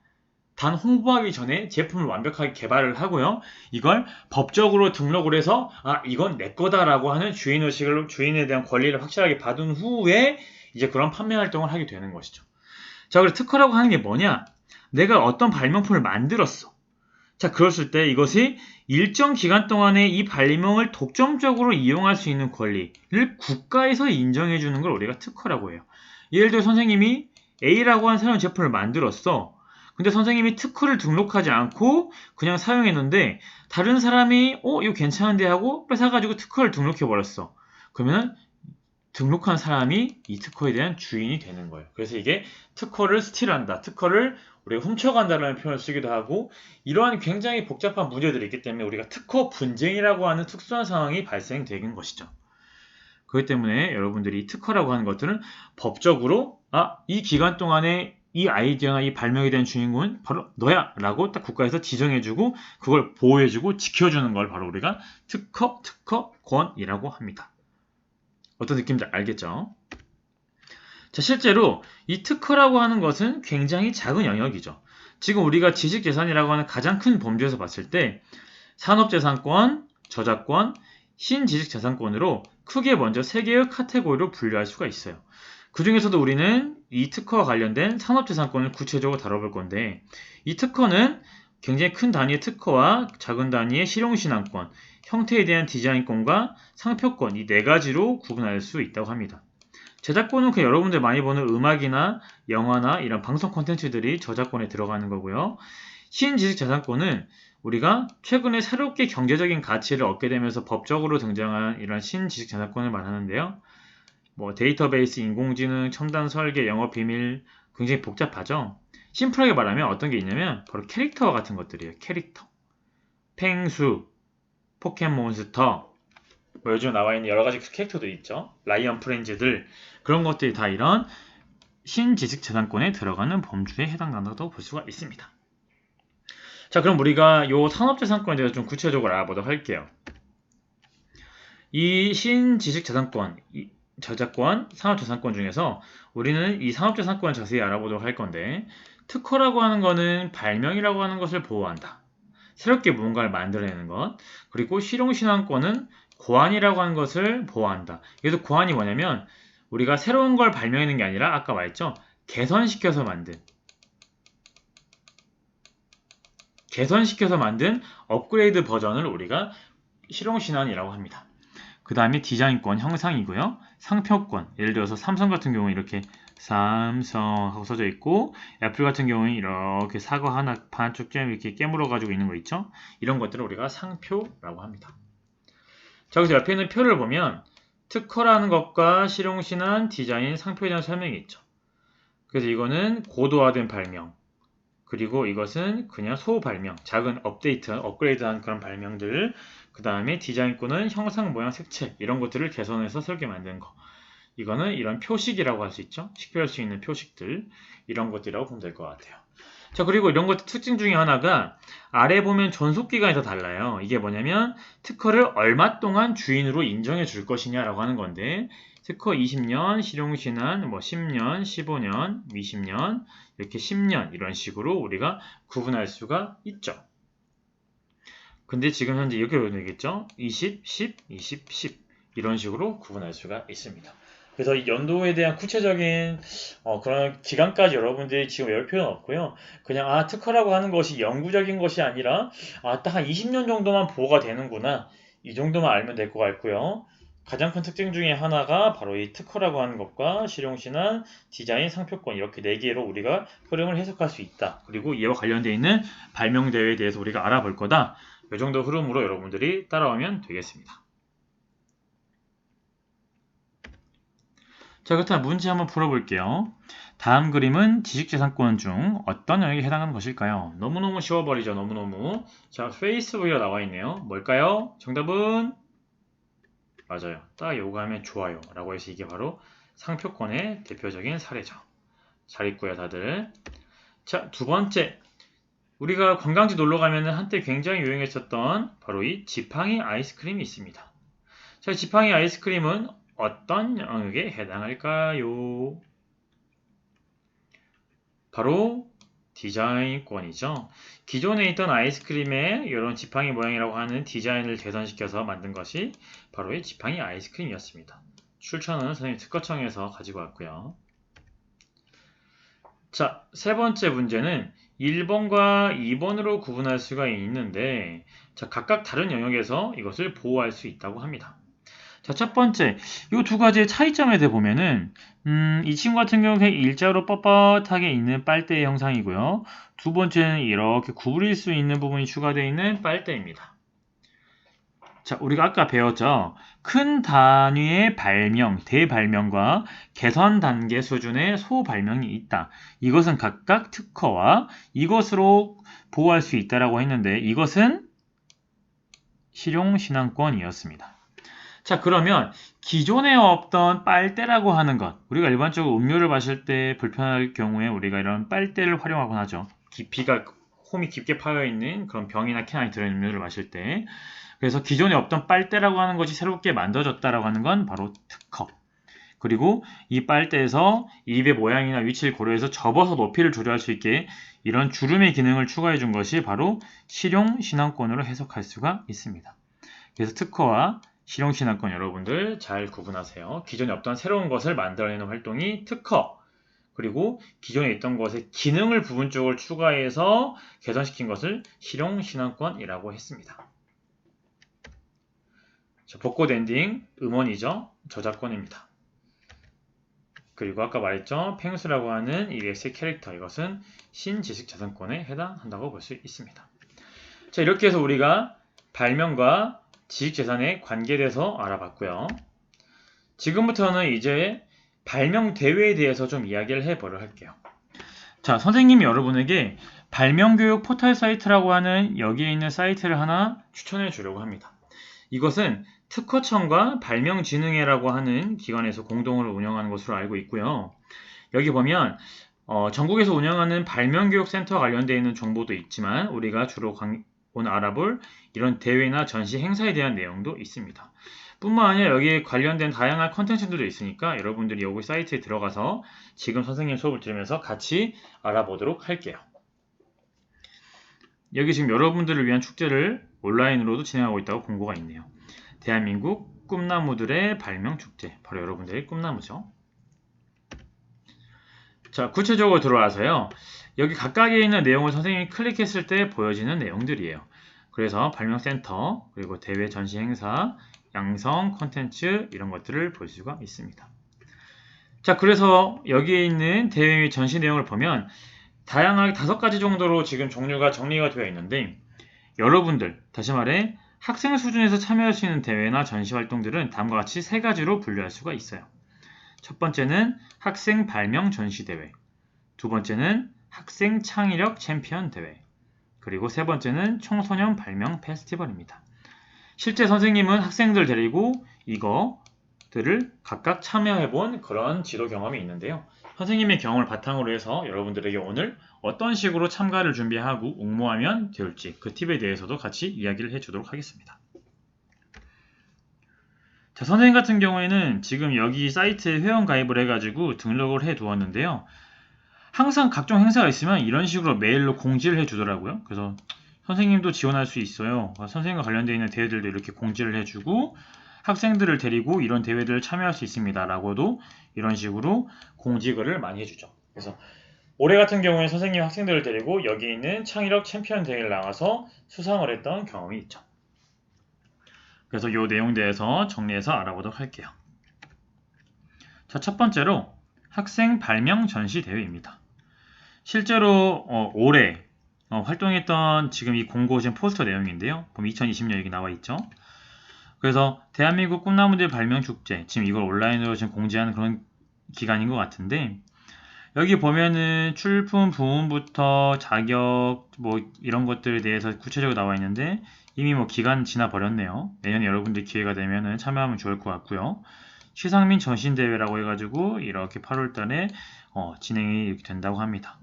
단 홍보하기 전에 제품을 완벽하게 개발을 하고요. 이걸 법적으로 등록을 해서 이건 내 거다라고 하는 주인의식을 주인에 대한 권리를 확실하게 받은 후에 이제 그런 판매 활동을 하게 되는 것이죠. 자, 그래서 특허라고 하는 게 뭐냐? 내가 어떤 발명품을 만들었어. 자, 그랬을 때 이것이 일정 기간 동안에 이 발명을 독점적으로 이용할 수 있는 권리를 국가에서 인정해 주는 걸 우리가 특허라고 해요. 예를 들어 선생님이 A라고 하는 새로운 제품을 만들었어. 근데 선생님이 특허를 등록하지 않고 그냥 사용했는데 다른 사람이 이거 괜찮은데 하고 뺏어가지고 특허를 등록해 버렸어. 그러면 등록한 사람이 이 특허에 대한 주인이 되는 거예요. 그래서 이게 특허를 스틸한다. 특허를 우리가 훔쳐간다라는 표현을 쓰기도 하고 이러한 굉장히 복잡한 문제들이 있기 때문에 우리가 특허 분쟁이라고 하는 특수한 상황이 발생되는 것이죠. 그렇기 때문에 여러분들이 특허라고 하는 것들은 법적으로 이 기간 동안에 이 아이디어나 이 발명에 대한 주인공은 바로 너야 라고 딱 국가에서 지정해주고 그걸 보호해주고 지켜주는 걸 바로 우리가 특허권이라고 합니다. 어떤 느낌인지 알겠죠? 자, 실제로 이 특허라고 하는 것은 굉장히 작은 영역이죠. 지금 우리가 지식재산이라고 하는 가장 큰 범주에서 봤을 때 산업재산권, 저작권, 신지식재산권으로 크게 먼저 3개의 카테고리로 분류할 수가 있어요. 그 중에서도 우리는 이 특허와 관련된 산업재산권을 구체적으로 다뤄볼 건데 이 특허는 굉장히 큰 단위의 특허와 작은 단위의 실용신안권, 형태에 대한 디자인권과 상표권 이 4가지로 구분할 수 있다고 합니다. 저작권은 그냥 여러분들 많이 보는 음악이나 영화나 이런 방송 콘텐츠들이 저작권에 들어가는 거고요. 신지식재산권은 우리가 최근에 새롭게 경제적인 가치를 얻게 되면서 법적으로 등장한 이런 신지식재산권을 말하는데요. 데이터베이스, 인공지능, 첨단 설계, 영업 비밀 굉장히 복잡하죠. 심플하게 말하면 어떤 게 있냐면 바로 캐릭터와 같은 것들이에요. 캐릭터. 펭수, 포켓몬스터, 뭐 요즘 나와 있는 여러 가지 캐릭터도 있죠. 라이언 프렌즈들 그런 것들이 다 이런 신지식재산권에 들어가는 범주에 해당된다고 볼 수가 있습니다. 자, 그럼 우리가 이 산업재산권에 대해서 좀 구체적으로 알아보도록 할게요. 이 신지식재산권, 저작권, 산업재산권 중에서 우리는 이 산업재산권을 자세히 알아보도록 할 건데, 특허라고 하는 것은 발명이라고 하는 것을 보호한다. 새롭게 무언가를 만들어내는 것. 그리고 실용신앙권은 고안이라고 하는 것을 보호한다. 그래서 고안이 뭐냐면 우리가 새로운 걸 발명하는 게 아니라 아까 말했죠. 개선시켜서 만든 업그레이드 버전을 우리가 실용신안이라고 합니다. 그 다음에 디자인권, 형상이고요. 상표권, 예를 들어서 삼성 같은 경우는 이렇게 삼성 하고 써져 있고, 애플 같은 경우는 이렇게 사과 하나 반쪽 점 이렇게 깨물어 가지고 있는 거 있죠. 이런 것들을 우리가 상표라고 합니다. 자, 그래서 옆에 있는 표를 보면 특허라는 것과 실용신안, 디자인, 상표에 대한 설명이 있죠. 그래서 이거는 고도화된 발명, 그리고 이것은 그냥 소발명, 작은 업그레이드한 그런 발명들, 그 다음에 디자인권은 형상, 모양, 색채 이런 것들을 개선해서 설계 만든 거. 이거는 이런 표식이라고 할 수 있죠. 식별할 수 있는 표식들, 이런 것들이라고 보면 될 것 같아요. 자, 그리고 이런 것들 특징 중에 하나가 아래 보면 존속기간이 더 달라요. 이게 뭐냐면 특허를 얼마 동안 주인으로 인정해 줄 것이냐라고 하는 건데, 특허 20년, 실용신안 10년, 15년, 20년, 이렇게 10년 이런 식으로 우리가 구분할 수가 있죠. 근데 지금 현재 이렇게 보여드리겠죠? 20, 10, 20, 10 이런 식으로 구분할 수가 있습니다. 그래서 이 연도에 대한 구체적인 그런 기간까지 여러분들이 지금 외울 필요는 없고요. 그냥 특허라고 하는 것이 영구적인 것이 아니라 딱 한 20년 정도만 보호가 되는구나. 이 정도만 알면 될 것 같고요. 가장 큰 특징 중에 하나가 바로 이 특허라고 하는 것과 실용신안, 디자인, 상표권 이렇게 4개로 우리가 흐름을 해석할 수 있다. 그리고 이와 관련되어 있는 발명대회에 대해서 우리가 알아볼 거다. 이 정도 흐름으로 여러분들이 따라오면 되겠습니다. 자, 그렇다면 문제 한번 풀어볼게요. 다음 그림은 지식재산권 중 어떤 영역에 해당하는 것일까요? 너무너무 쉬워버리죠. 너무너무. 자, 페이스북이라 나와 있네요. 뭘까요? 정답은? 맞아요. 딱 요거 하면 좋아요 라고 해서 이게 바로 상표권의 대표적인 사례죠. 잘 있고요, 다들. 자, 두 번째. 우리가 관광지 놀러 가면 한때 굉장히 유행했었던 바로 이 지팡이 아이스크림이 있습니다. 자, 지팡이 아이스크림은 어떤 영역에 해당할까요? 바로 디자인권이죠. 기존에 있던 아이스크림의 이런 지팡이 모양이라고 하는 디자인을 개선시켜서 만든 것이 바로 이 지팡이 아이스크림이었습니다. 출처는 선생님 특허청에서 가지고 왔고요. 자, 세 번째 문제는 1번과 2번으로 구분할 수가 있는데, 자, 각각 다른 영역에서 이것을 보호할 수 있다고 합니다. 자, 첫 번째, 이 두 가지의 차이점에 대해 보면은, 이 친구 같은 경우에 일자로 뻣뻣하게 있는 빨대의 형상이고요. 두 번째는 이렇게 구부릴 수 있는 부분이 추가되어 있는 빨대입니다. 자, 우리가 아까 배웠죠? 큰 단위의 발명, 대발명과 개선 단계 수준의 소발명이 있다. 이것은 각각 특허와 이것으로 보호할 수 있다라고 했는데, 이것은 실용신앙권이었습니다. 자, 그러면 기존에 없던 빨대라고 하는 것, 우리가 일반적으로 음료를 마실 때 불편할 경우에 우리가 이런 빨대를 활용하곤 하죠. 홈이 깊게 파여있는 그런 병이나 캔 안에 들어있는 음료를 마실 때. 그래서 기존에 없던 빨대라고 하는 것이 새롭게 만들어졌다라고 하는 건 바로 특허. 그리고 이 빨대에서 입의 모양이나 위치를 고려해서 접어서 높이를 조절할 수 있게 이런 주름의 기능을 추가해 준 것이 바로 실용신앙권으로 해석할 수가 있습니다. 그래서 특허와 실용신앙권 여러분들 잘 구분하세요. 기존에 없던 새로운 것을 만들어내는 활동이 특허, 그리고 기존에 있던 것의 기능을 부분적으로 추가해서 개선시킨 것을 실용신앙권이라고 했습니다. 자, 벚꽃 엔딩, 음원이죠. 저작권입니다. 그리고 아까 말했죠. 펭수라고 하는 EBS의 캐릭터, 이것은 신지식재산권에 해당한다고 볼 수 있습니다. 자, 이렇게 해서 우리가 발명과 지식재산의 관계에 대해서 알아봤고요. 지금부터는 이제 발명 대회에 대해서 좀 이야기를 해보려 할게요. 자, 선생님이 여러분에게 발명교육 포털 사이트라고 하는 여기에 있는 사이트를 하나 추천해 주려고 합니다. 이것은 특허청과 발명진흥회라고 하는 기관에서 공동으로 운영하는 것으로 알고 있고요. 여기 보면 전국에서 운영하는 발명교육센터 관련되어 있는 정보도 있지만 우리가 주로 오늘 알아볼 이런 대회나 전시 행사에 대한 내용도 있습니다. 뿐만 아니라 여기에 관련된 다양한 컨텐츠들도 있으니까 여러분들이 여기 사이트에 들어가서 지금 선생님 수업을 들으면서 같이 알아보도록 할게요. 여기 지금 여러분들을 위한 축제를 온라인으로도 진행하고 있다고 공고가 있네요. 대한민국 꿈나무들의 발명축제. 바로 여러분들의 꿈나무죠. 자, 구체적으로 들어와서요. 여기 각각에 있는 내용을 선생님이 클릭했을 때 보여지는 내용들이에요. 그래서 발명센터, 그리고 대회 전시 행사, 양성, 콘텐츠 이런 것들을 볼 수가 있습니다. 자, 그래서 여기에 있는 대회 및 전시 내용을 보면 다양하게 5가지 정도로 지금 종류가 정리가 되어 있는데 여러분들, 다시 말해 학생 수준에서 참여할 수 있는 대회나 전시 활동들은 다음과 같이 3가지로 분류할 수가 있어요. 첫 번째는 학생 발명 전시 대회, 두 번째는 학생 창의력 챔피언 대회, 그리고 세 번째는 청소년 발명 페스티벌입니다. 실제 선생님은 학생들 데리고 이거들을 각각 참여해본 그런 지도 경험이 있는데요. 선생님의 경험을 바탕으로 해서 여러분들에게 오늘 어떤 식으로 참가를 준비하고 응모하면 될지 그 팁에 대해서도 같이 이야기를 해주도록 하겠습니다. 자, 선생님 같은 경우에는 지금 여기 사이트에 회원 가입을 해가지고 등록을 해 두었는데요. 항상 각종 행사가 있으면 이런 식으로 메일로 공지를 해주더라고요. 그래서 선생님도 지원할 수 있어요. 선생님과 관련되어 있는 대회들도 이렇게 공지를 해주고 학생들을 데리고 이런 대회들을 참여할 수 있습니다. 라고도 이런 식으로 공지글을 많이 해주죠. 그래서 올해 같은 경우에 선생님 학생들을 데리고 여기 있는 창의력 챔피언 대회를 나가서 수상을 했던 경험이 있죠. 그래서 이 내용에 대해서 정리해서 알아보도록 할게요. 자, 첫 번째로 학생 발명 전시 대회입니다. 실제로 올해 활동했던 지금 이 공고 지금 포스터 내용인데요. 보면 2020년 여기 나와 있죠. 그래서 대한민국 꿈나무들 발명축제, 지금 이걸 온라인으로 지금 공지하는 그런 기간인 것 같은데 여기 보면은 출품 부문부터 자격 뭐 이런 것들에 대해서 구체적으로 나와 있는데 이미 뭐 기간 지나 버렸네요. 내년에 여러분들 기회가 되면은 참여하면 좋을 것 같고요. 시상 및 전신 대회라고 해가지고 이렇게 8월달에 진행이 이렇게 된다고 합니다.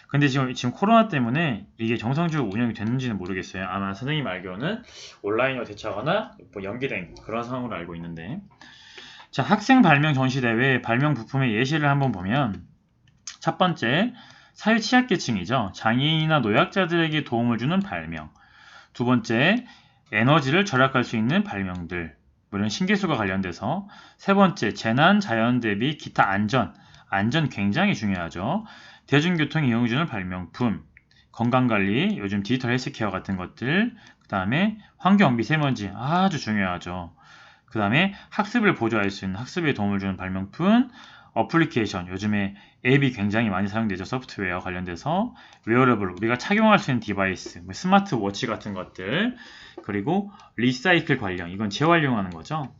근데 지금 코로나 때문에 이게 정상적으로 운영이 됐는지는 모르겠어요. 아마 선생님 알기로는 온라인으로 대처하거나 뭐 연기된 그런 상황으로 알고 있는데 자, 학생 발명 전시대회 발명 부품의 예시를 한번 보면 첫 번째, 사회 취약계층이죠. 장애인이나 노약자들에게 도움을 주는 발명. 두 번째, 에너지를 절약할 수 있는 발명들. 뭐 이런 신기술과 관련돼서. 세 번째, 재난, 자연 대비, 기타 안전. 안전 굉장히 중요하죠. 대중교통 이용해주는 발명품. 건강관리, 요즘 디지털 헬스케어 같은 것들. 그 다음에 환경, 미세먼지 아주 중요하죠. 그 다음에 학습을 보조할 수 있는 학습에 도움을 주는 발명품. 어플리케이션, 요즘에 앱이 굉장히 많이 사용되죠. 소프트웨어 관련돼서 웨어러블, 우리가 착용할 수 있는 디바이스, 스마트워치 같은 것들, 그리고 리사이클 관련, 이건 재활용하는 거죠.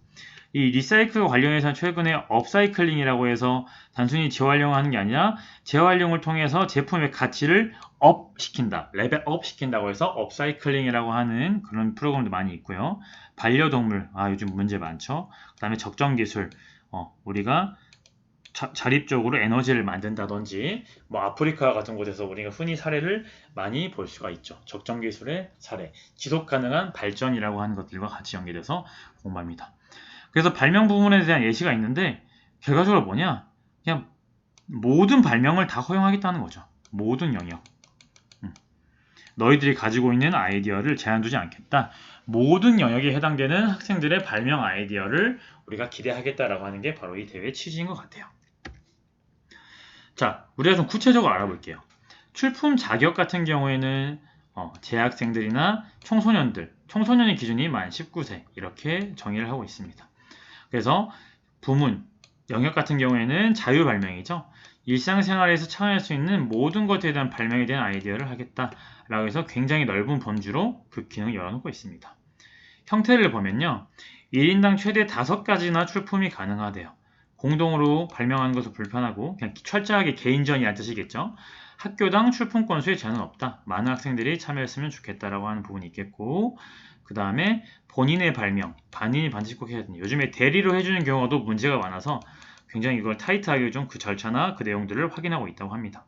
이 리사이클 관련해서 최근에 업사이클링이라고 해서 단순히 재활용하는 게 아니라 재활용을 통해서 제품의 가치를 업시킨다, 레벨업 시킨다고 해서 업사이클링이라고 하는 그런 프로그램도 많이 있고요. 반려동물, 요즘 문제 많죠. 그 다음에 적정기술, 우리가 자립적으로 에너지를 만든다든지 뭐 아프리카 같은 곳에서 우리가 흔히 사례를 많이 볼 수가 있죠. 적정기술의 사례, 지속가능한 발전이라고 하는 것들과 같이 연계돼서 공부합니다. 그래서 발명 부분에 대한 예시가 있는데 결과적으로 뭐냐? 그냥 모든 발명을 다 허용하겠다는 거죠. 모든 영역. 너희들이 가지고 있는 아이디어를 제한 두지 않겠다. 모든 영역에 해당되는 학생들의 발명 아이디어를 우리가 기대하겠다라고 하는 게 바로 이 대회의 취지인 것 같아요. 자, 우리가 좀 구체적으로 알아볼게요. 출품 자격 같은 경우에는 재학생들이나 청소년의 기준이 만 19세 이렇게 정의를 하고 있습니다. 그래서 부문, 영역 같은 경우에는 자유발명이죠. 일상생활에서 참여할 수 있는 모든 것에 대한 발명에 대한 아이디어를 하겠다라고 해서 굉장히 넓은 범주로 그 기능을 열어놓고 있습니다. 형태를 보면요. 1인당 최대 5가지나 출품이 가능하대요. 공동으로 발명하는 것은 불편하고 그냥 철저하게 개인전이라는 뜻이겠죠. 학교당 출품 건수에 제한은 없다. 많은 학생들이 참여했으면 좋겠다라고 하는 부분이 있겠고 그 다음에 본인의 발명, 본인이 반드시 꼭 해야 된다. 요즘에 대리로 해주는 경우도 문제가 많아서 굉장히 이걸 타이트하게 좀 그 절차나 그 내용들을 확인하고 있다고 합니다.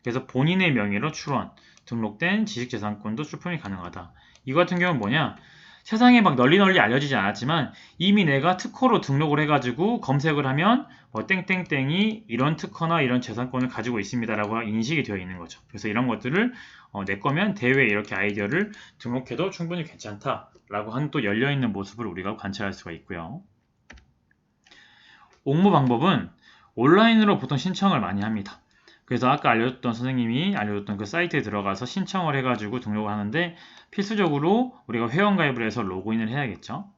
그래서 본인의 명의로 출원, 등록된 지식재산권도 출품이 가능하다. 이거 같은 경우는 뭐냐? 세상에 막 널리 알려지지 않았지만 이미 내가 특허로 등록을 해가지고 검색을 하면 뭐 땡땡땡이 이런 특허나 이런 재산권을 가지고 있습니다라고 인식이 되어 있는 거죠. 그래서 이런 것들을 내 거면 대회에 이렇게 아이디어를 등록해도 충분히 괜찮다라고 하는 또 열려있는 모습을 우리가 관찰할 수가 있고요. 옹무 방법은 온라인으로 보통 신청을 많이 합니다. 그래서 아까 알려줬던 선생님이 알려줬던 그 사이트에 들어가서 신청을 해가지고 등록을 하는데 필수적으로 우리가 회원가입을 해서 로그인을 해야겠죠.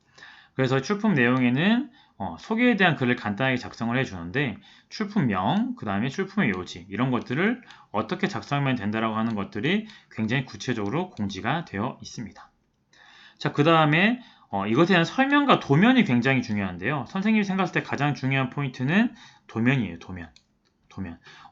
그래서 출품 내용에는 소개에 대한 글을 간단하게 작성을 해주는데 출품명, 그 다음에 출품의 요지 이런 것들을 어떻게 작성하면 된다라고 하는 것들이 굉장히 구체적으로 공지가 되어 있습니다. 자, 그 다음에 이것에 대한 설명과 도면이 굉장히 중요한데요. 선생님이 생각했을 때 가장 중요한 포인트는 도면이에요. 도면.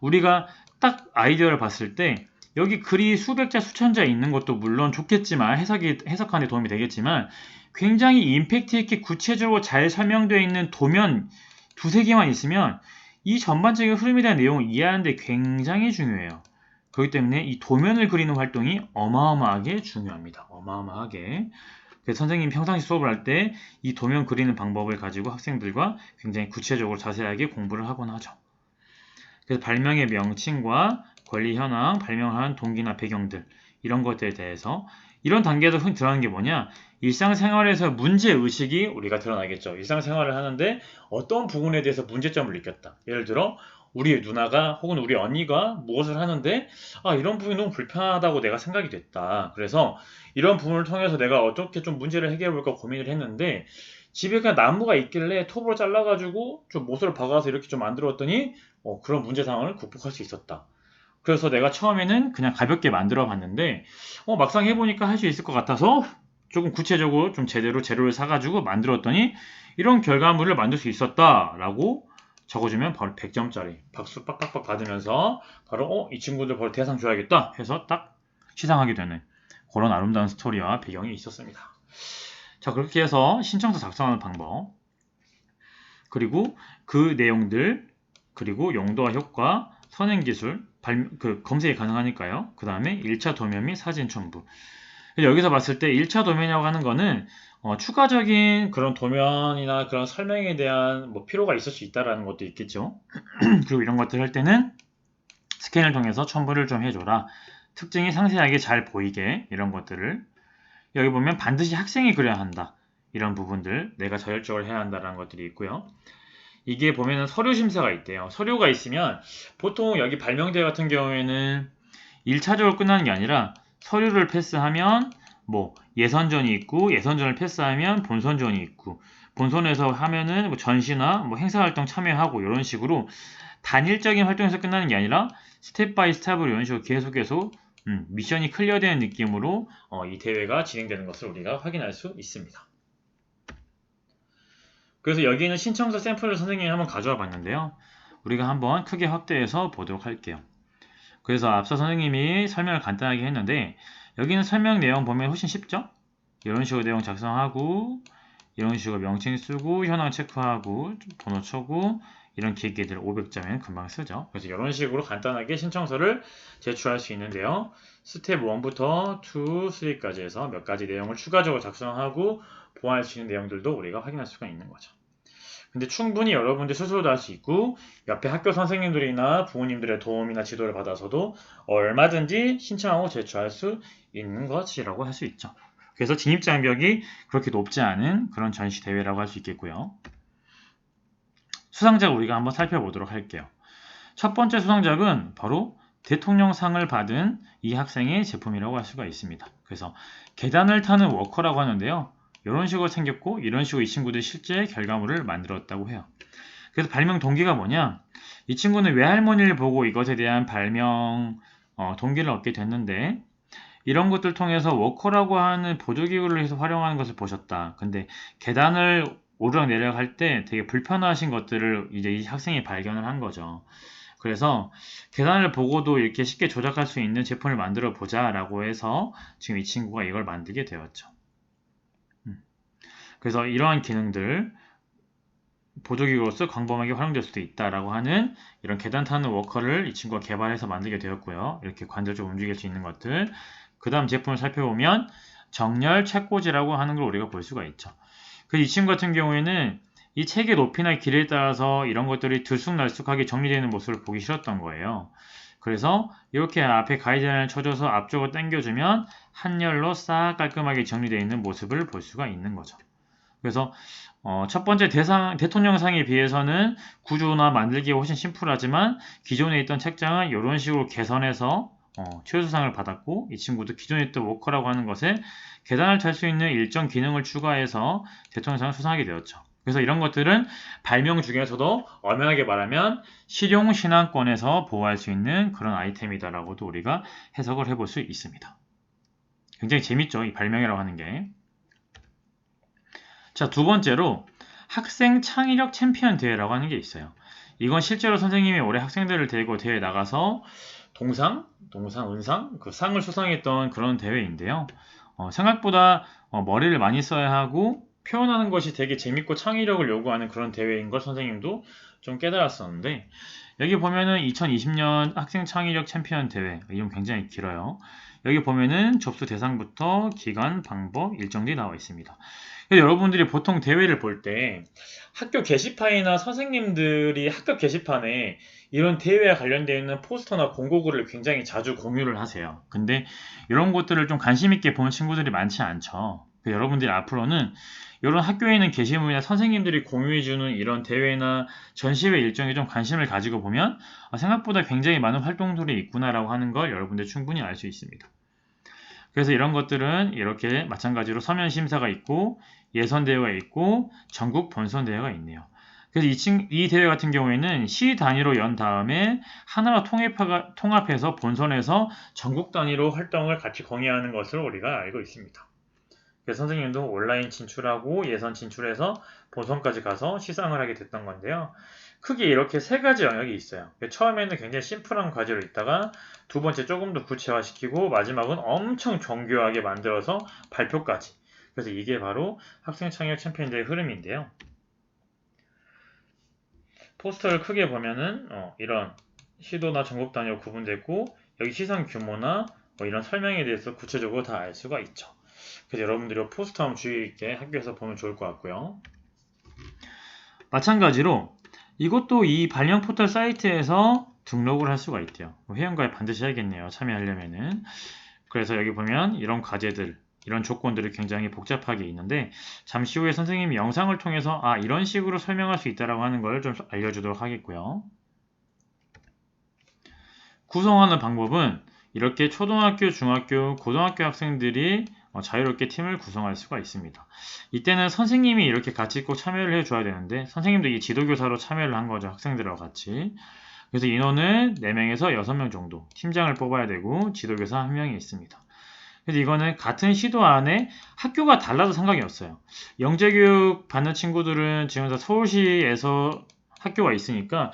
우리가 딱 아이디어를 봤을 때 여기 글이 수백 자, 수천 자 있는 것도 물론 좋겠지만 해석하는 데 도움이 되겠지만 굉장히 임팩트 있게 구체적으로 잘 설명되어 있는 도면 두세 개만 있으면 이 전반적인 흐름에 대한 내용을 이해하는 데 굉장히 중요해요. 그렇기 때문에 이 도면을 그리는 활동이 어마어마하게 중요합니다. 어마어마하게. 그래서 선생님이 평상시 수업을 할 때 이 도면 그리는 방법을 가지고 학생들과 굉장히 구체적으로 자세하게 공부를 하곤 하죠. 그래서 발명의 명칭과 권리 현황, 발명한 동기나 배경들 이런 것들에 대해서 이런 단계에서 흔히 드러나는 게 뭐냐? 일상생활에서 문제의식이 우리가 드러나겠죠. 일상생활을 하는데 어떤 부분에 대해서 문제점을 느꼈다. 예를 들어 우리 누나가 혹은 우리 언니가 무엇을 하는데 이런 부분이 너무 불편하다고 내가 생각이 됐다. 그래서 이런 부분을 통해서 내가 어떻게 좀 문제를 해결해 볼까 고민을 했는데 집에 그냥 나무가 있길래 톱으로 잘라가지고 좀 못을 박아서 이렇게 좀 만들었더니 그런 문제 상황을 극복할 수 있었다. 그래서 내가 처음에는 그냥 가볍게 만들어 봤는데 막상 해보니까 할 수 있을 것 같아서 조금 구체적으로 좀 제대로 재료를 사가지고 만들었더니 이런 결과물을 만들 수 있었다라고 적어주면 바로 100점짜리 박수 빡빡빡 받으면서 바로 이 친구들 바로 대상 줘야겠다 해서 딱 시상하게 되는 그런 아름다운 스토리와 배경이 있었습니다. 자, 그렇게 해서 신청서 작성하는 방법 그리고 그 내용들 그리고 용도와 효과, 선행기술, 검색이 가능하니까요. 그 다음에 1차 도면 및 사진 첨부. 여기서 봤을 때 1차 도면이라고 하는 거는 추가적인 그런 도면이나 그런 설명에 대한 필요가 있을 수 있다라는 것도 있겠죠. 그리고 이런 것들 할 때는 스캔을 통해서 첨부를 좀 해줘라. 특징이 상세하게 잘 보이게 이런 것들을 여기 보면 반드시 학생이 그려야 한다. 이런 부분들 내가 자율적으로 해야 한다는 것들이 있고요. 이게 보면은 서류 심사가 있대요. 서류가 있으면 보통 여기 발명대 같은 경우에는 1차적으로 끝나는 게 아니라 서류를 패스하면 예선전이 있고 예선전을 패스하면 본선전이 있고 본선에서 하면은 전시나 행사활동 참여하고 이런 식으로 단일적인 활동에서 끝나는 게 아니라 스텝 바이 스텝으로 이런 식으로 계속 미션이 클리어되는 느낌으로 이 대회가 진행되는 것을 우리가 확인할 수 있습니다. 그래서 여기는 신청서 샘플을 선생님이 한번 가져와 봤는데요. 우리가 한번 크게 확대해서 보도록 할게요. 그래서 앞서 선생님이 설명을 간단하게 했는데 여기는 설명 내용 보면 훨씬 쉽죠? 이런 식으로 내용 작성하고 이런 식으로 명칭 쓰고 현황 체크하고 번호 쳐고 이런 기계들 500점에는 금방 쓰죠. 그래서 이런 식으로 간단하게 신청서를 제출할 수 있는데요. 스텝 1부터 2, 3까지 해서 몇 가지 내용을 추가적으로 작성하고 보완할 수 있는 내용들도 우리가 확인할 수가 있는 거죠. 근데 충분히 여러분들 스스로도 할 수 있고 옆에 학교 선생님들이나 부모님들의 도움이나 지도를 받아서도 얼마든지 신청하고 제출할 수 있는 것이라고 할 수 있죠. 그래서 진입장벽이 그렇게 높지 않은 그런 전시대회라고 할 수 있겠고요. 수상작 우리가 한번 살펴보도록 할게요. 첫 번째 수상작은 바로 대통령상을 받은 이 학생의 제품이라고 할 수가 있습니다. 그래서 계단을 타는 워커라고 하는데요. 이런 식으로 생겼고 이런 식으로 이 친구들이 실제 결과물을 만들었다고 해요. 그래서 발명 동기가 뭐냐? 이 친구는 외할머니를 보고 이것에 대한 발명 동기를 얻게 됐는데 이런 것들 통해서 워커라고 하는 보조기구를 해서 활용하는 것을 보셨다. 근데 계단을 오르락내리락 할 때 되게 불편하신 것들을 이제 이 학생이 발견을 한 거죠. 그래서 계단을 보고도 이렇게 쉽게 조작할 수 있는 제품을 만들어 보자 라고 해서 지금 이 친구가 이걸 만들게 되었죠. 그래서 이러한 기능들 보조기구로서 광범하게 활용될 수도 있다라고 하는 이런 계단 타는 워커를 이 친구가 개발해서 만들게 되었고요. 이렇게 관절적으로 움직일 수 있는 것들. 그 다음 제품을 살펴보면 정렬 책꽂이라고 하는 걸 우리가 볼 수가 있죠. 이 친구 같은 경우에는 이 책의 높이나 길이에 따라서 이런 것들이 들쑥날쑥하게 정리되는 모습을 보기 싫었던 거예요. 그래서 이렇게 앞에 가이드라인을 쳐줘서 앞쪽으로 당겨주면 한 열로 싹 깔끔하게 정리되어 있는 모습을 볼 수가 있는 거죠. 그래서 첫 번째 대통령상에 비해서는 구조나 만들기가 훨씬 심플하지만 기존에 있던 책장은 이런 식으로 개선해서 최우수상을 받았고, 이 친구도 기존에 있던 워커라고 하는 것에 계단을 탈 수 있는 일정 기능을 추가해서 대통령상을 수상하게 되었죠. 그래서 이런 것들은 발명 중에서도 엄연하게 말하면 실용신앙권에서 보호할 수 있는 그런 아이템이다라고도 우리가 해석을 해볼 수 있습니다. 굉장히 재밌죠, 이 발명이라고 하는 게. 자, 두 번째로 학생 창의력 챔피언 대회라고 하는 게 있어요. 이건 실제로 선생님이 올해 학생들을 데리고 대회에 나가서 동상, 은상, 그 상을 수상했던 그런 대회인데요. 생각보다 머리를 많이 써야 하고 표현하는 것이 되게 재밌고 창의력을 요구하는 그런 대회인 걸 선생님도 좀 깨달았었는데, 여기 보면은 2020년 학생 창의력 챔피언 대회, 이름 굉장히 길어요. 여기 보면은 접수 대상부터 기간, 방법, 일정들이 나와 있습니다. 여러분들이 보통 대회를 볼 때 학교 게시판이나 선생님들이 학교 게시판에 이런 대회와 관련되어 있는 포스터나 공고글을 굉장히 자주 공유를 하세요. 근데 이런 것들을 좀 관심 있게 보는 친구들이 많지 않죠. 여러분들이 앞으로는 이런 학교에 있는 게시물이나 선생님들이 공유해주는 이런 대회나 전시회 일정에 좀 관심을 가지고 보면 생각보다 굉장히 많은 활동들이 있구나라고 하는 걸 여러분들 충분히 알 수 있습니다. 그래서 이런 것들은 이렇게 마찬가지로 서면 심사가 있고 예선 대회가 있고 전국 본선 대회가 있네요. 그래서 이 대회 같은 경우에는 시 단위로 연 다음에 하나로 통합해서 본선에서 전국 단위로 활동을 같이 공유하는 것으로 우리가 알고 있습니다. 그래서 선생님도 온라인 진출하고 예선 진출해서 본선까지 가서 시상을 하게 됐던 건데요. 크게 이렇게 세 가지 영역이 있어요. 처음에는 굉장히 심플한 과제로 있다가 두 번째 조금 더 구체화시키고 마지막은 엄청 정교하게 만들어서 발표까지. 그래서 이게 바로 학생창의력 챔피언들의 흐름인데요. 포스터를 크게 보면은 이런 시도나 전국 단위로 구분됐고, 여기 시상 규모나 이런 설명에 대해서 구체적으로 다 알 수가 있죠. 그래서 여러분들이 포스터 한번 주의 있게 학교에서 보면 좋을 것 같고요. 마찬가지로 이것도 이 발령 포털 사이트에서 등록을 할 수가 있대요. 회원가입 반드시 해야겠네요, 참여하려면은. 그래서 여기 보면 이런 과제들, 이런 조건들이 굉장히 복잡하게 있는데, 잠시 후에 선생님이 영상을 통해서 이런 식으로 설명할 수 있다라고 하는 걸 좀 알려주도록 하겠고요. 구성하는 방법은 이렇게 초등학교, 중학교, 고등학교 학생들이 자유롭게 팀을 구성할 수가 있습니다. 이때는 선생님이 이렇게 같이 꼭 참여를 해줘야 되는데, 선생님도 이 지도교사로 참여를 한 거죠, 학생들하고 같이. 그래서 인원은 4명에서 6명 정도, 팀장을 뽑아야 되고 지도교사 1명이 있습니다. 그래서 이거는 같은 시도 안에 학교가 달라도 상관이 없어요. 영재교육 받는 친구들은 지금 다 서울시에서 학교가 있으니까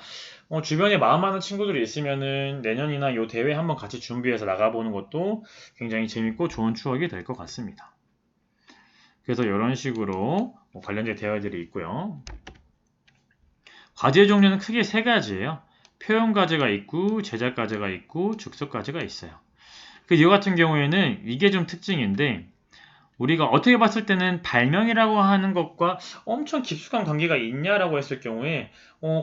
주변에 마음 많은 친구들이 있으면은 내년이나 요 대회 한번 같이 준비해서 나가보는 것도 굉장히 재밌고 좋은 추억이 될 것 같습니다. 그래서 이런 식으로 관련된 대회들이 있고요. 과제 종류는 크게 3가지예요. 표현 과제가 있고, 제작 과제가 있고, 즉석 과제가 있어요. 이거 같은 경우에는 이게 좀 특징인데, 우리가 어떻게 봤을 때는 발명이라고 하는 것과 엄청 깊숙한 관계가 있냐라고 했을 경우에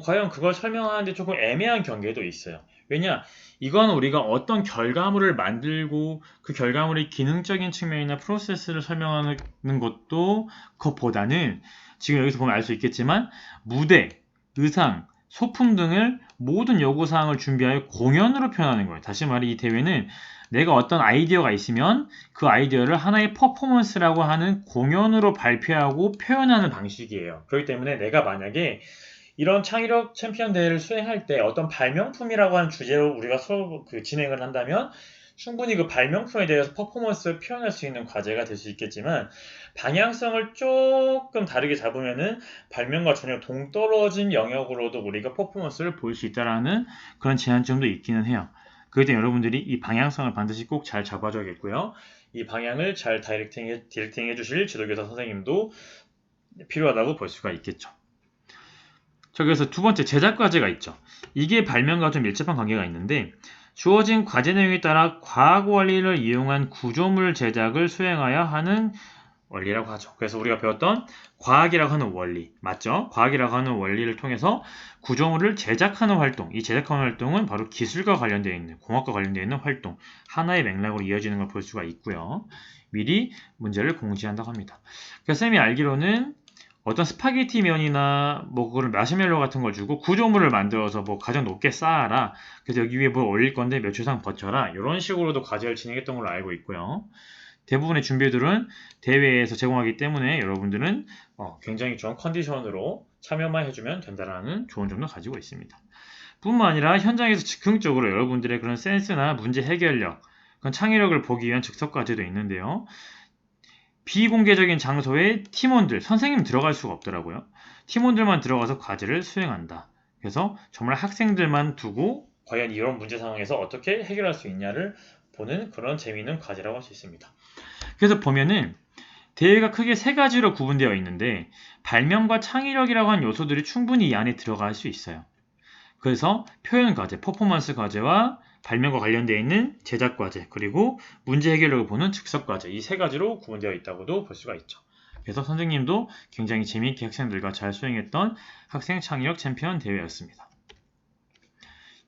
과연 그걸 설명하는데 조금 애매한 경계도 있어요. 왜냐? 이건 우리가 어떤 결과물을 만들고 그 결과물의 기능적인 측면이나 프로세스를 설명하는 것도 그것보다는 지금 여기서 보면 알 수 있겠지만 무대, 의상, 소품 등을 모든 요구사항을 준비하여 공연으로 표현하는 거예요. 다시 말해 이 대회는 내가 어떤 아이디어가 있으면 그 아이디어를 하나의 퍼포먼스라고 하는 공연으로 발표하고 표현하는 방식이에요. 그렇기 때문에 내가 만약에 이런 창의력 챔피언 대회를 수행할 때 어떤 발명품이라고 하는 주제로 우리가 진행을 한다면 충분히 그 발명품에 대해서 퍼포먼스를 표현할 수 있는 과제가 될 수 있겠지만 방향성을 조금 다르게 잡으면은 발명과 전혀 동떨어진 영역으로도 우리가 퍼포먼스를 보일 수 있다라는 그런 제한점도 있기는 해요. 그럴 때 여러분들이 이 방향성을 반드시 꼭 잘 잡아줘야겠고요. 이 방향을 잘 디렉팅 해주실 지도교사 선생님도 필요하다고 볼 수가 있겠죠. 자, 그래서 두 번째 제작 과제가 있죠. 이게 발명과 좀 밀접한 관계가 있는데 주어진 과제 내용에 따라 과학 원리를 이용한 구조물 제작을 수행하여 하는 원리라고 하죠. 그래서 우리가 배웠던 과학이라고 하는 원리, 맞죠? 과학이라고 하는 원리를 통해서 구조물을 제작하는 활동, 이 제작하는 활동은 바로 기술과 관련되어 있는, 공학과 관련되어 있는 활동, 하나의 맥락으로 이어지는 걸 볼 수가 있고요. 미리 문제를 공지한다고 합니다. 그래서 쌤이 알기로는 어떤 스파게티 면이나 뭐 그걸 마시멜로 같은 걸 주고 구조물을 만들어서 뭐 가장 높게 쌓아라. 그래서 여기 위에 뭘 올릴 건데 몇 초 이상 버텨라. 이런 식으로도 과제를 진행했던 걸로 알고 있고요. 대부분의 준비들은 대회에서 제공하기 때문에 여러분들은 굉장히 좋은 컨디션으로 참여만 해주면 된다는 좋은 점도 가지고 있습니다. 뿐만 아니라 현장에서 즉흥적으로 여러분들의 그런 센스나 문제 해결력, 그런 창의력을 보기 위한 즉석 과제도 있는데요. 비공개적인 장소에 팀원들, 선생님 들어갈 수가 없더라고요. 팀원들만 들어가서 과제를 수행한다. 그래서 정말 학생들만 두고 과연 이런 문제 상황에서 어떻게 해결할 수 있냐를 보는 그런 재미있는 과제라고 할 수 있습니다. 그래서 보면은 대회가 크게 세 가지로 구분되어 있는데 발명과 창의력이라고 하는 요소들이 충분히 이 안에 들어갈 수 있어요. 그래서 표현 과제, 퍼포먼스 과제와 발명과 관련되어 있는 제작 과제, 그리고 문제 해결력을 보는 즉석 과제, 이 세 가지로 구분되어 있다고도 볼 수가 있죠. 그래서 선생님도 굉장히 재미있게 학생들과 잘 수행했던 학생 창의력 챔피언 대회였습니다.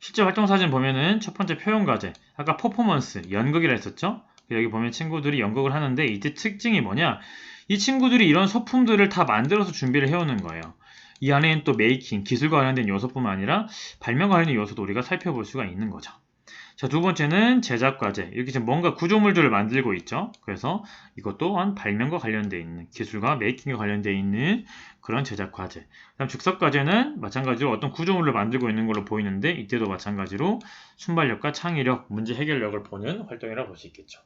실제 활동 사진 보면은 첫 번째 표현 과제, 아까 퍼포먼스, 연극이라 했었죠? 여기 보면 친구들이 연극을 하는데 이때 특징이 뭐냐? 이 친구들이 이런 소품들을 다 만들어서 준비를 해오는 거예요. 이 안에는 또 메이킹, 기술과 관련된 요소뿐만 아니라 발명과 관련된 요소도 우리가 살펴볼 수가 있는 거죠. 자, 두 번째는 제작 과제. 이렇게 지금 뭔가 구조물들을 만들고 있죠. 그래서 이것 또한 발명과 관련되어 있는 기술과 메이킹과 관련되어 있는 그런 제작 과제. 그다음 즉석 과제는 마찬가지로 어떤 구조물을 만들고 있는 걸로 보이는데 이때도 마찬가지로 순발력과 창의력, 문제 해결력을 보는 활동이라고 볼 수 있겠죠.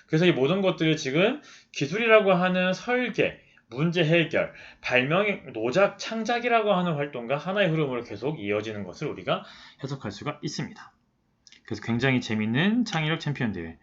그래서 이 모든 것들이 지금 기술이라고 하는 설계, 문제 해결, 발명, 노작, 창작이라고 하는 활동과 하나의 흐름으로 계속 이어지는 것을 우리가 해석할 수가 있습니다. 그래서 굉장히 재밌는 창의력 챔피언 대회.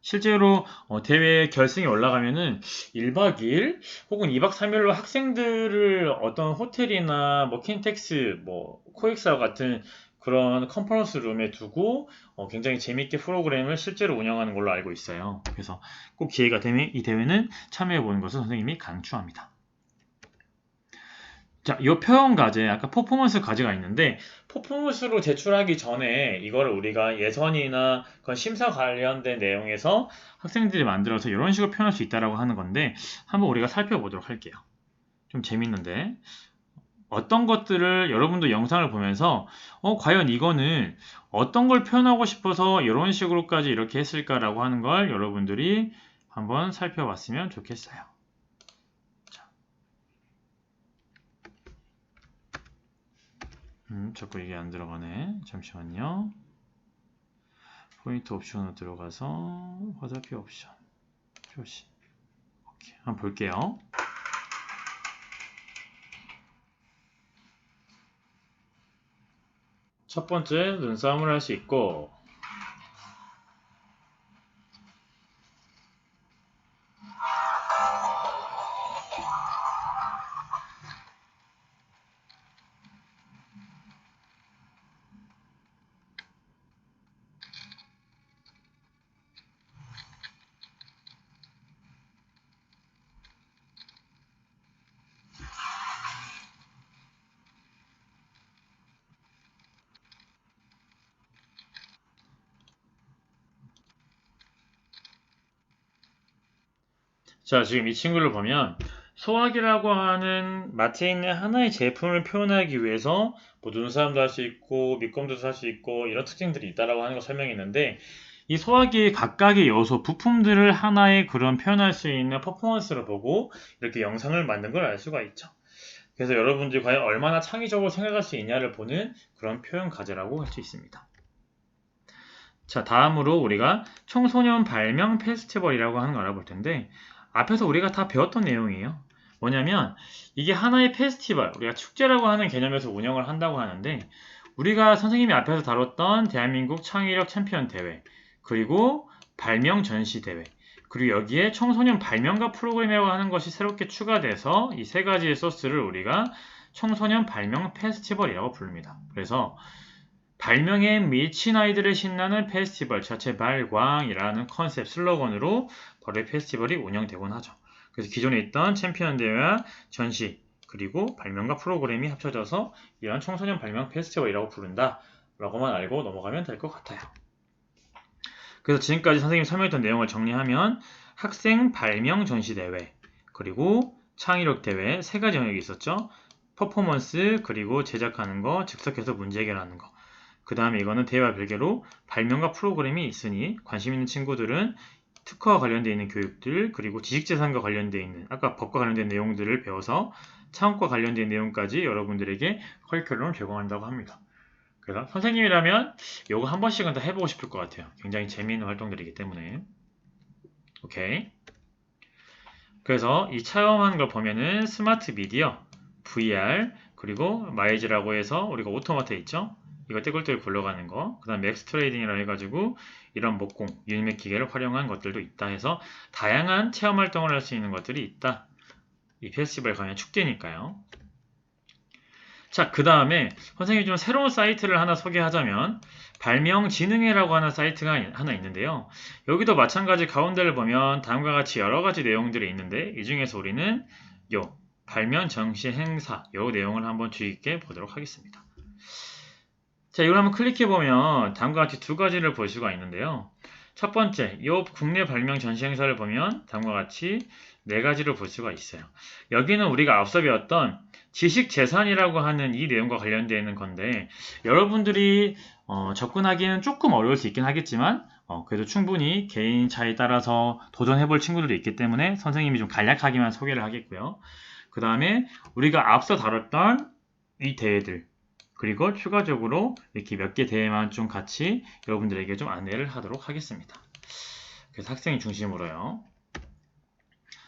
실제로 대회 결승에 올라가면은 1박 2일 혹은 2박 3일로 학생들을 어떤 호텔이나 뭐 킨텍스, 뭐 코엑스와 같은 그런 컨퍼런스 룸에 두고 굉장히 재밌게 프로그램을 실제로 운영하는 걸로 알고 있어요. 그래서 꼭 기회가 되면 이 대회는 참여해 보는 것을 선생님이 강추합니다. 자, 이 표현 과제, 아까 퍼포먼스 과제가 있는데, 퍼포먼스로 제출하기 전에 이거를 우리가 예선이나 그런 심사 관련된 내용에서 학생들이 만들어서 이런 식으로 표현할 수 있다라고 하는 건데, 한번 우리가 살펴보도록 할게요. 좀 재밌는데, 어떤 것들을 여러분도 영상을 보면서, 과연 이거는 어떤 걸 표현하고 싶어서 이런 식으로까지 이렇게 했을까라고 하는 걸 여러분들이 한번 살펴봤으면 좋겠어요. 자꾸 이게 안 들어가네. 잠시만요. 포인트 옵션으로 들어가서 화살표 옵션 표시. 오케이, 한번 볼게요. 첫 번째 눈싸움을 할 수 있고 자, 지금 이 친구를 보면 소화기라고 하는 마트에 있는 하나의 제품을 표현하기 위해서 뭐 눈사람도 할 수 있고 밑검도 할 수 있고 이런 특징들이 있다라고 하는 거 설명했는데 이 소화기의 각각의 요소, 부품들을 하나의 그런 표현할 수 있는 퍼포먼스를 보고 이렇게 영상을 만든 걸 알 수가 있죠. 그래서 여러분들이 과연 얼마나 창의적으로 생각할 수 있냐를 보는 그런 표현 과제라고 할 수 있습니다. 자, 다음으로 우리가 청소년 발명 페스티벌이라고 하는 걸 알아볼 텐데, 앞에서 우리가 다 배웠던 내용이에요. 뭐냐면, 이게 하나의 페스티벌, 우리가 축제라고 하는 개념에서 운영을 한다고 하는데, 우리가 선생님이 앞에서 다뤘던 대한민국 창의력 챔피언 대회, 그리고 발명 전시 대회, 그리고 여기에 청소년 발명가 프로그램이라고 하는 것이 새롭게 추가돼서 이 세 가지의 소스를 우리가 청소년 발명 페스티벌이라고 부릅니다. 그래서 발명에 미친 아이들의 신나는 페스티벌 자체 발광이라는 컨셉 슬로건으로 바로 이 페스티벌이 운영되곤 하죠. 그래서 기존에 있던 챔피언 대회와 전시 그리고 발명가 프로그램이 합쳐져서 이런 청소년 발명 페스티벌이라고 부른다 라고만 알고 넘어가면 될 것 같아요. 그래서 지금까지 선생님이 설명했던 내용을 정리하면 학생 발명 전시 대회 그리고 창의력 대회 세 가지 영역이 있었죠. 퍼포먼스 그리고 제작하는 거 즉석해서 문제 해결하는 거 그 다음에 이거는 대회와 별개로 발명가 프로그램이 있으니 관심 있는 친구들은 특허와 관련되어 있는 교육들 그리고 지식재산과 관련되어 있는 아까 법과 관련된 내용들을 배워서 창업과 관련된 내용까지 여러분들에게 커리큘럼을 제공한다고 합니다. 그래서 선생님이라면 이거 한 번씩은 다 해보고 싶을 것 같아요. 굉장히 재미있는 활동들이기 때문에. 오케이. 그래서 이 체험하는 걸 보면은 스마트 미디어, VR, 그리고 마이즈라고 해서 우리가 오토마트 있죠? 이거 떼굴떼굴 굴러가는 거. 그 다음 맥스 트레이딩이라 해가지고 이런 목공, 유니맥 기계를 활용한 것들도 있다 해서 다양한 체험 활동을 할 수 있는 것들이 있다. 이 페스티벌 관련 축제니까요. 자, 그 다음에 선생님이 좀 새로운 사이트를 하나 소개하자면 발명진흥회라고 하는 사이트가 하나 있는데요. 여기도 마찬가지 가운데를 보면 다음과 같이 여러 가지 내용들이 있는데 이 중에서 우리는 요 발명 정시 행사 요 내용을 한번 주의 깊게 보도록 하겠습니다. 자, 이걸 한번 클릭해보면 다음과 같이 두 가지를 볼 수가 있는데요. 첫 번째, 이 국내 발명 전시 행사를 보면 다음과 같이 네 가지를 볼 수가 있어요. 여기는 우리가 앞서 배웠던 지식재산이라고 하는 이 내용과 관련되어 있는 건데 여러분들이 접근하기에는 조금 어려울 수 있긴 하겠지만 그래도 충분히 개인 차에 따라서 도전해볼 친구들도 있기 때문에 선생님이 좀 간략하게만 소개를 하겠고요. 그 다음에 우리가 앞서 다뤘던 이 대회들 그리고 추가적으로 이렇게 몇 개 대회만 좀 같이 여러분들에게 좀 안내를 하도록 하겠습니다. 그래서 학생이 중심으로요.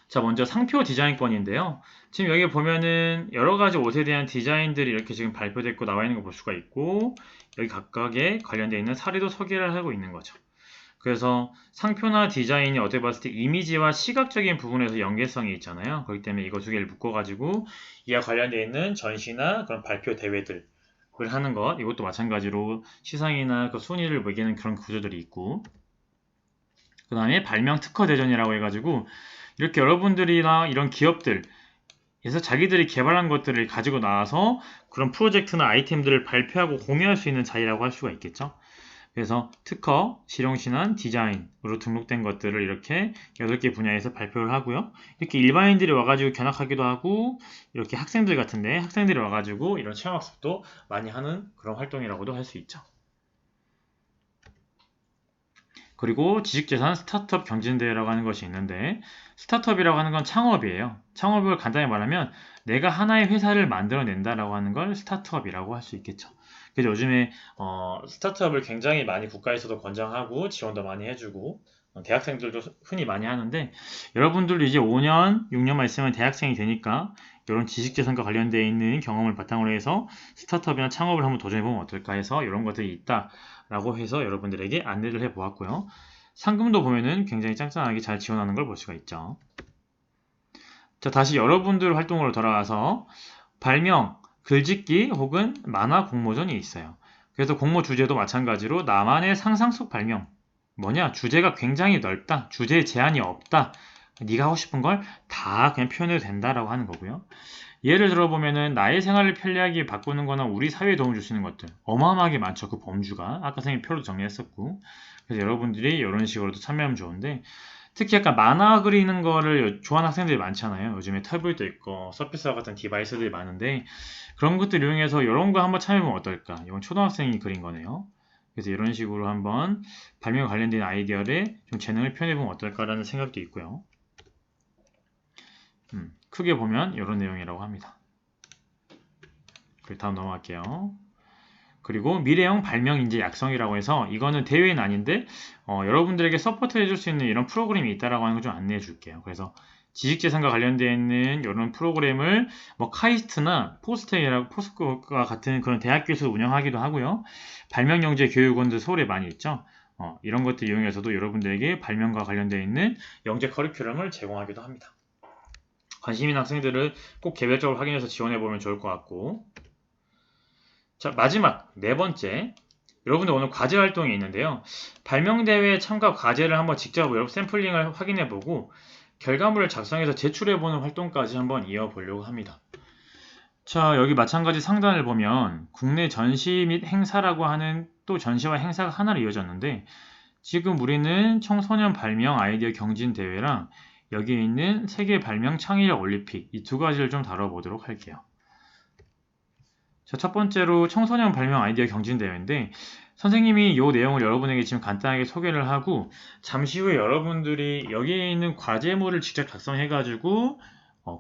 자, 먼저 상표 디자인권인데요. 지금 여기 보면은 여러 가지 옷에 대한 디자인들이 이렇게 지금 발표됐고 나와 있는 거 볼 수가 있고 여기 각각에 관련되어 있는 사례도 소개를 하고 있는 거죠. 그래서 상표나 디자인이 어떻게 봤을 때 이미지와 시각적인 부분에서 연계성이 있잖아요. 그렇기 때문에 이거 두 개를 묶어가지고 이와 관련되어 있는 전시나 그런 발표 대회들 을 하는 것 이것도 마찬가지로 시상이나 그 순위를 매기는 그런 구조들이 있고 그 다음에 발명 특허 대전이라고 해가지고 이렇게 여러분들이나 이런 기업들에서 자기들이 개발한 것들을 가지고 나와서 그런 프로젝트나 아이템들을 발표하고 공유할 수 있는 자리라고 할 수가 있겠죠. 그래서 특허, 실용신안, 디자인으로 등록된 것들을 이렇게 8개 분야에서 발표를 하고요. 이렇게 일반인들이 와가지고 견학하기도 하고 이렇게 학생들 같은데 학생들이 와가지고 이런 체험학습도 많이 하는 그런 활동이라고도 할 수 있죠. 그리고 지식재산 스타트업 경진대회라고 하는 것이 있는데 스타트업이라고 하는 건 창업이에요. 창업을 간단히 말하면 내가 하나의 회사를 만들어낸다라고 하는 걸 스타트업이라고 할 수 있겠죠. 그래서 요즘에 스타트업을 굉장히 많이 국가에서도 권장하고 지원도 많이 해주고 대학생들도 흔히 많이 하는데 여러분들도 이제 5년, 6년만 있으면 대학생이 되니까 이런 지식재산과 관련되어 있는 경험을 바탕으로 해서 스타트업이나 창업을 한번 도전해보면 어떨까 해서 이런 것들이 있다라고 해서 여러분들에게 안내를 해보았고요. 상금도 보면은 굉장히 짱짱하게 잘 지원하는 걸 볼 수가 있죠. 자, 다시 여러분들 활동으로 돌아와서 발명, 글짓기 혹은 만화 공모전이 있어요. 그래서 공모 주제도 마찬가지로 나만의 상상 속 발명. 뭐냐? 주제가 굉장히 넓다. 주제에 제한이 없다. 네가 하고 싶은 걸 다 그냥 표현해도 된다라고 하는 거고요. 예를 들어보면은 나의 생활을 편리하게 바꾸는 거나 우리 사회에 도움을 줄 수 있는 것들 어마어마하게 많죠. 그 범주가 아까 선생님 표로 정리했었고 그래서 여러분들이 이런 식으로도 참여하면 좋은데 특히 약간 만화 그리는 거를 좋아하는 학생들이 많잖아요. 요즘에 태블릿도 있고 서피스와 같은 디바이스들이 많은데 그런 것들 이용해서 이런 거 한번 참여해보면 어떨까? 이건 초등학생이 그린 거네요. 그래서 이런 식으로 한번 발명 관련된 아이디어를 좀 재능을 표현해보면 어떨까라는 생각도 있고요. 크게 보면 이런 내용이라고 합니다. 다음 넘어갈게요. 그리고 미래형 발명 인재 약성이라고 해서 이거는 대회는 아닌데 여러분들에게 서포트 해줄 수 있는 이런 프로그램이 있다라고 하는 걸 좀 안내해 줄게요. 그래서 지식재산과 관련되어 있는 이런 프로그램을 뭐 카이스트나 포스코가 같은 그런 대학교에서 운영하기도 하고요. 발명영재 교육원들 서울에 많이 있죠. 이런 것들 이용해서도 여러분들에게 발명과 관련되어 있는 영재 커리큘럼을 제공하기도 합니다. 관심 있는 학생들은 꼭 개별적으로 확인해서 지원해보면 좋을 것 같고, 자, 마지막 네 번째, 여러분들 오늘 과제 활동이 있는데요. 발명대회 참가 과제를 한번 직접 여러분 샘플링을 확인해보고 결과물을 작성해서 제출해보는 활동까지 한번 이어보려고 합니다. 자, 여기 마찬가지 상단을 보면 국내 전시 및 행사라고 하는 또 전시와 행사가 하나로 이어졌는데, 지금 우리는 청소년 발명 아이디어 경진 대회랑 여기에 있는 세계 발명 창의력 올림픽 이 두 가지를 좀 다뤄보도록 할게요. 자, 첫 번째로 청소년 발명 아이디어 경진 대회인데, 선생님이 이 내용을 여러분에게 지금 간단하게 소개를 하고 잠시 후에 여러분들이 여기에 있는 과제물을 직접 작성해가지고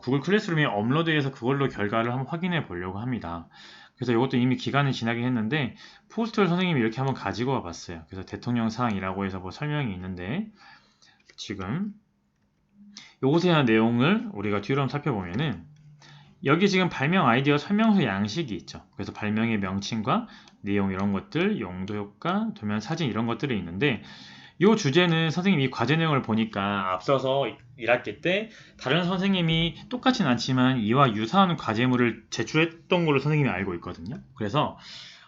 구글 클래스룸에 업로드해서 그걸로 결과를 한번 확인해 보려고 합니다. 그래서 이것도 이미 기간이 지나긴 했는데 포스터를 선생님이 이렇게 한번 가지고 와봤어요. 그래서 대통령 사항이라고 해서 뭐 설명이 있는데 지금 요것에 대한 내용을 우리가 뒤로 한번 살펴보면은 여기 지금 발명 아이디어 설명서 양식이 있죠. 그래서 발명의 명칭과 내용 이런 것들, 용도 효과, 도면 사진 이런 것들이 있는데 이 주제는 선생님이 과제 내용을 보니까 앞서서 1학기 때 다른 선생님이 똑같진 않지만 이와 유사한 과제물을 제출했던 걸로 선생님이 알고 있거든요. 그래서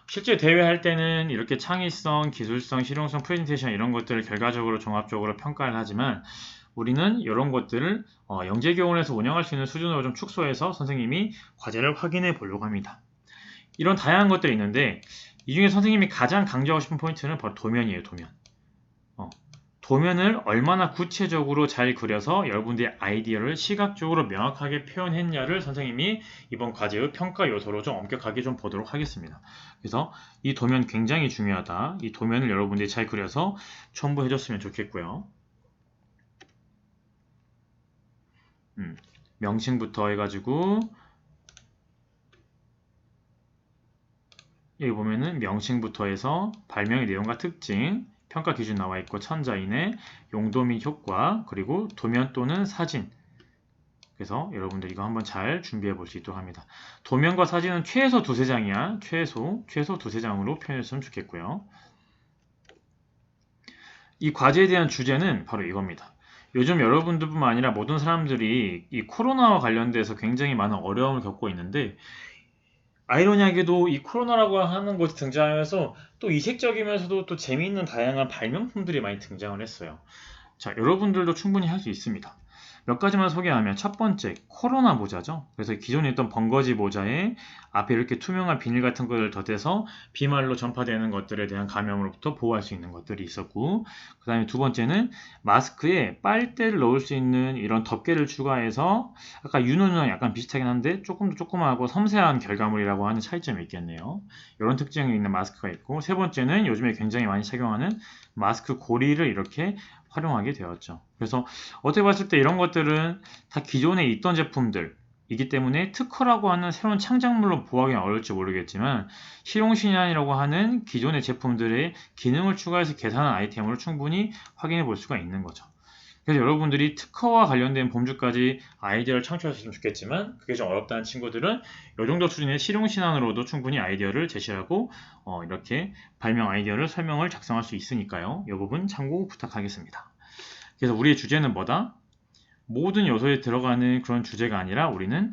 실제 대회할 때는 이렇게 창의성, 기술성, 실용성, 프레젠테이션 이런 것들을 결과적으로 종합적으로 평가를 하지만 우리는 이런 것들을 영재교원에서 운영할 수 있는 수준으로 좀 축소해서 선생님이 과제를 확인해 보려고 합니다. 이런 다양한 것들이 있는데 이 중에 선생님이 가장 강조하고 싶은 포인트는 바로 도면이에요. 도면. 도면을 얼마나 구체적으로 잘 그려서 여러분들의 아이디어를 시각적으로 명확하게 표현했냐를 선생님이 이번 과제의 평가 요소로 좀 엄격하게 좀 보도록 하겠습니다. 그래서 이 도면 굉장히 중요하다. 이 도면을 여러분들이 잘 그려서 첨부해 줬으면 좋겠고요. 명칭부터 해가지고 여기 보면은 명칭부터 해서 발명의 내용과 특징, 평가 기준 나와 있고 천자 이내, 용도 및 효과, 그리고 도면 또는 사진. 그래서 여러분들 이거 한번 잘 준비해 볼 수 있도록 합니다. 도면과 사진은 최소 두세 장이야. 최소 두세 장으로 표현했으면 좋겠고요. 이 과제에 대한 주제는 바로 이겁니다. 요즘 여러분들뿐만 아니라 모든 사람들이 이 코로나와 관련돼서 굉장히 많은 어려움을 겪고 있는데 아이러니하게도 이 코로나라고 하는 것이 등장하면서 또 이색적이면서도 또 재미있는 다양한 발명품들이 많이 등장을 했어요. 자, 여러분들도 충분히 할 수 있습니다. 몇 가지만 소개하면 첫 번째, 코로나 모자죠. 그래서 기존에 있던 번거지 모자에 앞에 이렇게 투명한 비닐 같은 것을 덧대서 비말로 전파되는 것들에 대한 감염으로부터 보호할 수 있는 것들이 있었고, 그 다음에 두 번째는 마스크에 빨대를 넣을 수 있는 이런 덮개를 추가해서 아까 윤호랑 약간 비슷하긴 한데 조금 더 조그마하고 섬세한 결과물이라고 하는 차이점이 있겠네요. 이런 특징이 있는 마스크가 있고, 세 번째는 요즘에 굉장히 많이 착용하는 마스크 고리를 이렇게 활용하게 되었죠. 그래서 어떻게 봤을 때 이런 것들은 다 기존에 있던 제품들이기 때문에 특허라고 하는 새로운 창작물로 보호하기는 어려울지 모르겠지만 실용신안이라고 하는 기존의 제품들의 기능을 추가해서 개선한 아이템으로 충분히 확인해 볼 수가 있는 거죠. 그래서 여러분들이 특허와 관련된 범주까지 아이디어를 창출하셨으면 좋겠지만 그게 좀 어렵다는 친구들은 이 정도 수준의 실용신안으로도 충분히 아이디어를 제시하고 이렇게 발명 아이디어를 설명을 작성할 수 있으니까요. 이 부분 참고 부탁하겠습니다. 그래서 우리의 주제는 뭐다? 모든 요소에 들어가는 그런 주제가 아니라 우리는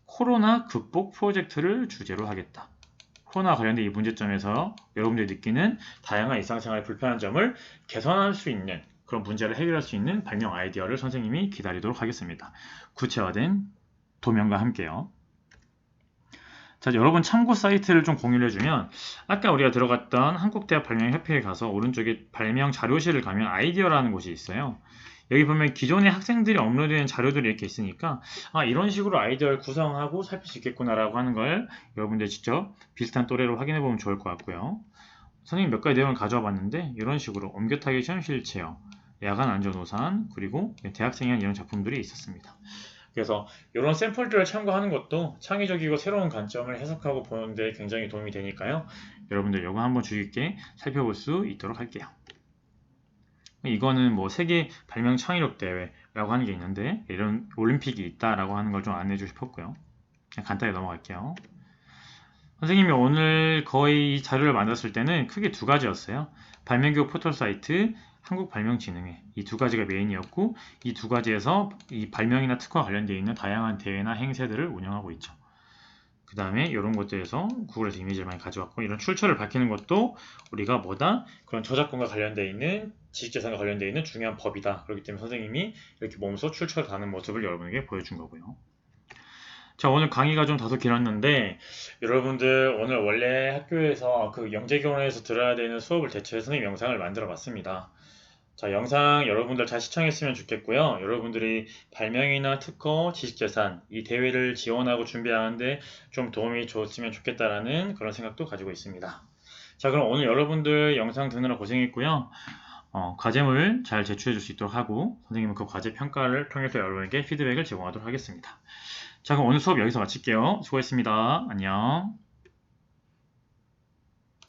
코로나 극복 프로젝트를 주제로 하겠다. 코로나 관련된 이 문제점에서 여러분들이 느끼는 다양한 일상생활의 불편한 점을 개선할 수 있는 그런 문제를 해결할 수 있는 발명 아이디어를 선생님이 기다리도록 하겠습니다. 구체화된 도면과 함께요. 자, 여러분 참고 사이트를 좀 공유를 해주면 아까 우리가 들어갔던 한국대학 발명협회에 가서 오른쪽에 발명 자료실을 가면 아이디어라는 곳이 있어요. 여기 보면 기존의 학생들이 업로드된 자료들이 이렇게 있으니까 이런 식으로 아이디어를 구성하고 살필 수 있겠구나라고 하는 걸 여러분들 직접 비슷한 또래로 확인해 보면 좋을 것 같고요. 선생님 몇 가지 내용을 가져와 봤는데 이런 식으로 옴겨타기 시험실 체험, 야간 안전우산, 그리고 대학생이 한 이런 작품들이 있었습니다. 그래서 이런 샘플들을 참고하는 것도 창의적이고 새로운 관점을 해석하고 보는 데 굉장히 도움이 되니까요. 여러분들 이거 한번 주의 깊게 살펴볼 수 있도록 할게요. 이거는 뭐 세계 발명 창의력 대회라고 하는 게 있는데 이런 올림픽이 있다라고 하는 걸 좀 안내해 주고 싶었고요. 그냥 간단히 넘어갈게요. 선생님이 오늘 거의 이 자료를 만들었을 때는 크게 두 가지였어요. 발명교육 포털 사이트, 한국발명진흥회 이 두 가지가 메인이었고 이 두 가지에서 이 발명이나 특허와 관련되어 있는 다양한 대회나 행사들을 운영하고 있죠. 그 다음에 이런 것들에서 구글에서 이미지를 많이 가져왔고 이런 출처를 밝히는 것도 우리가 뭐다? 그런 저작권과 관련되어 있는 지식재산과 관련되어 있는 중요한 법이다. 그렇기 때문에 선생님이 이렇게 몸소 출처를 다는 모습을 여러분에게 보여준 거고요. 자, 오늘 강의가 좀 다소 길었는데 여러분들 오늘 원래 학교에서 그 영재교원에서 들어야 되는 수업을 대체해서 선생님 영상을 만들어 봤습니다. 자, 영상 여러분들 잘 시청했으면 좋겠고요. 여러분들이 발명이나 특허, 지식재산 이 대회를 지원하고 준비하는데 좀 도움이 줬으면 좋겠다라는 그런 생각도 가지고 있습니다. 자, 그럼 오늘 여러분들 영상 듣느라 고생했고요. 과제물 잘 제출해 줄 수 있도록 하고 선생님은 그 과제 평가를 통해서 여러분에게 피드백을 제공하도록 하겠습니다. 자, 그럼 오늘 수업 여기서 마칠게요. 수고했습니다. 안녕.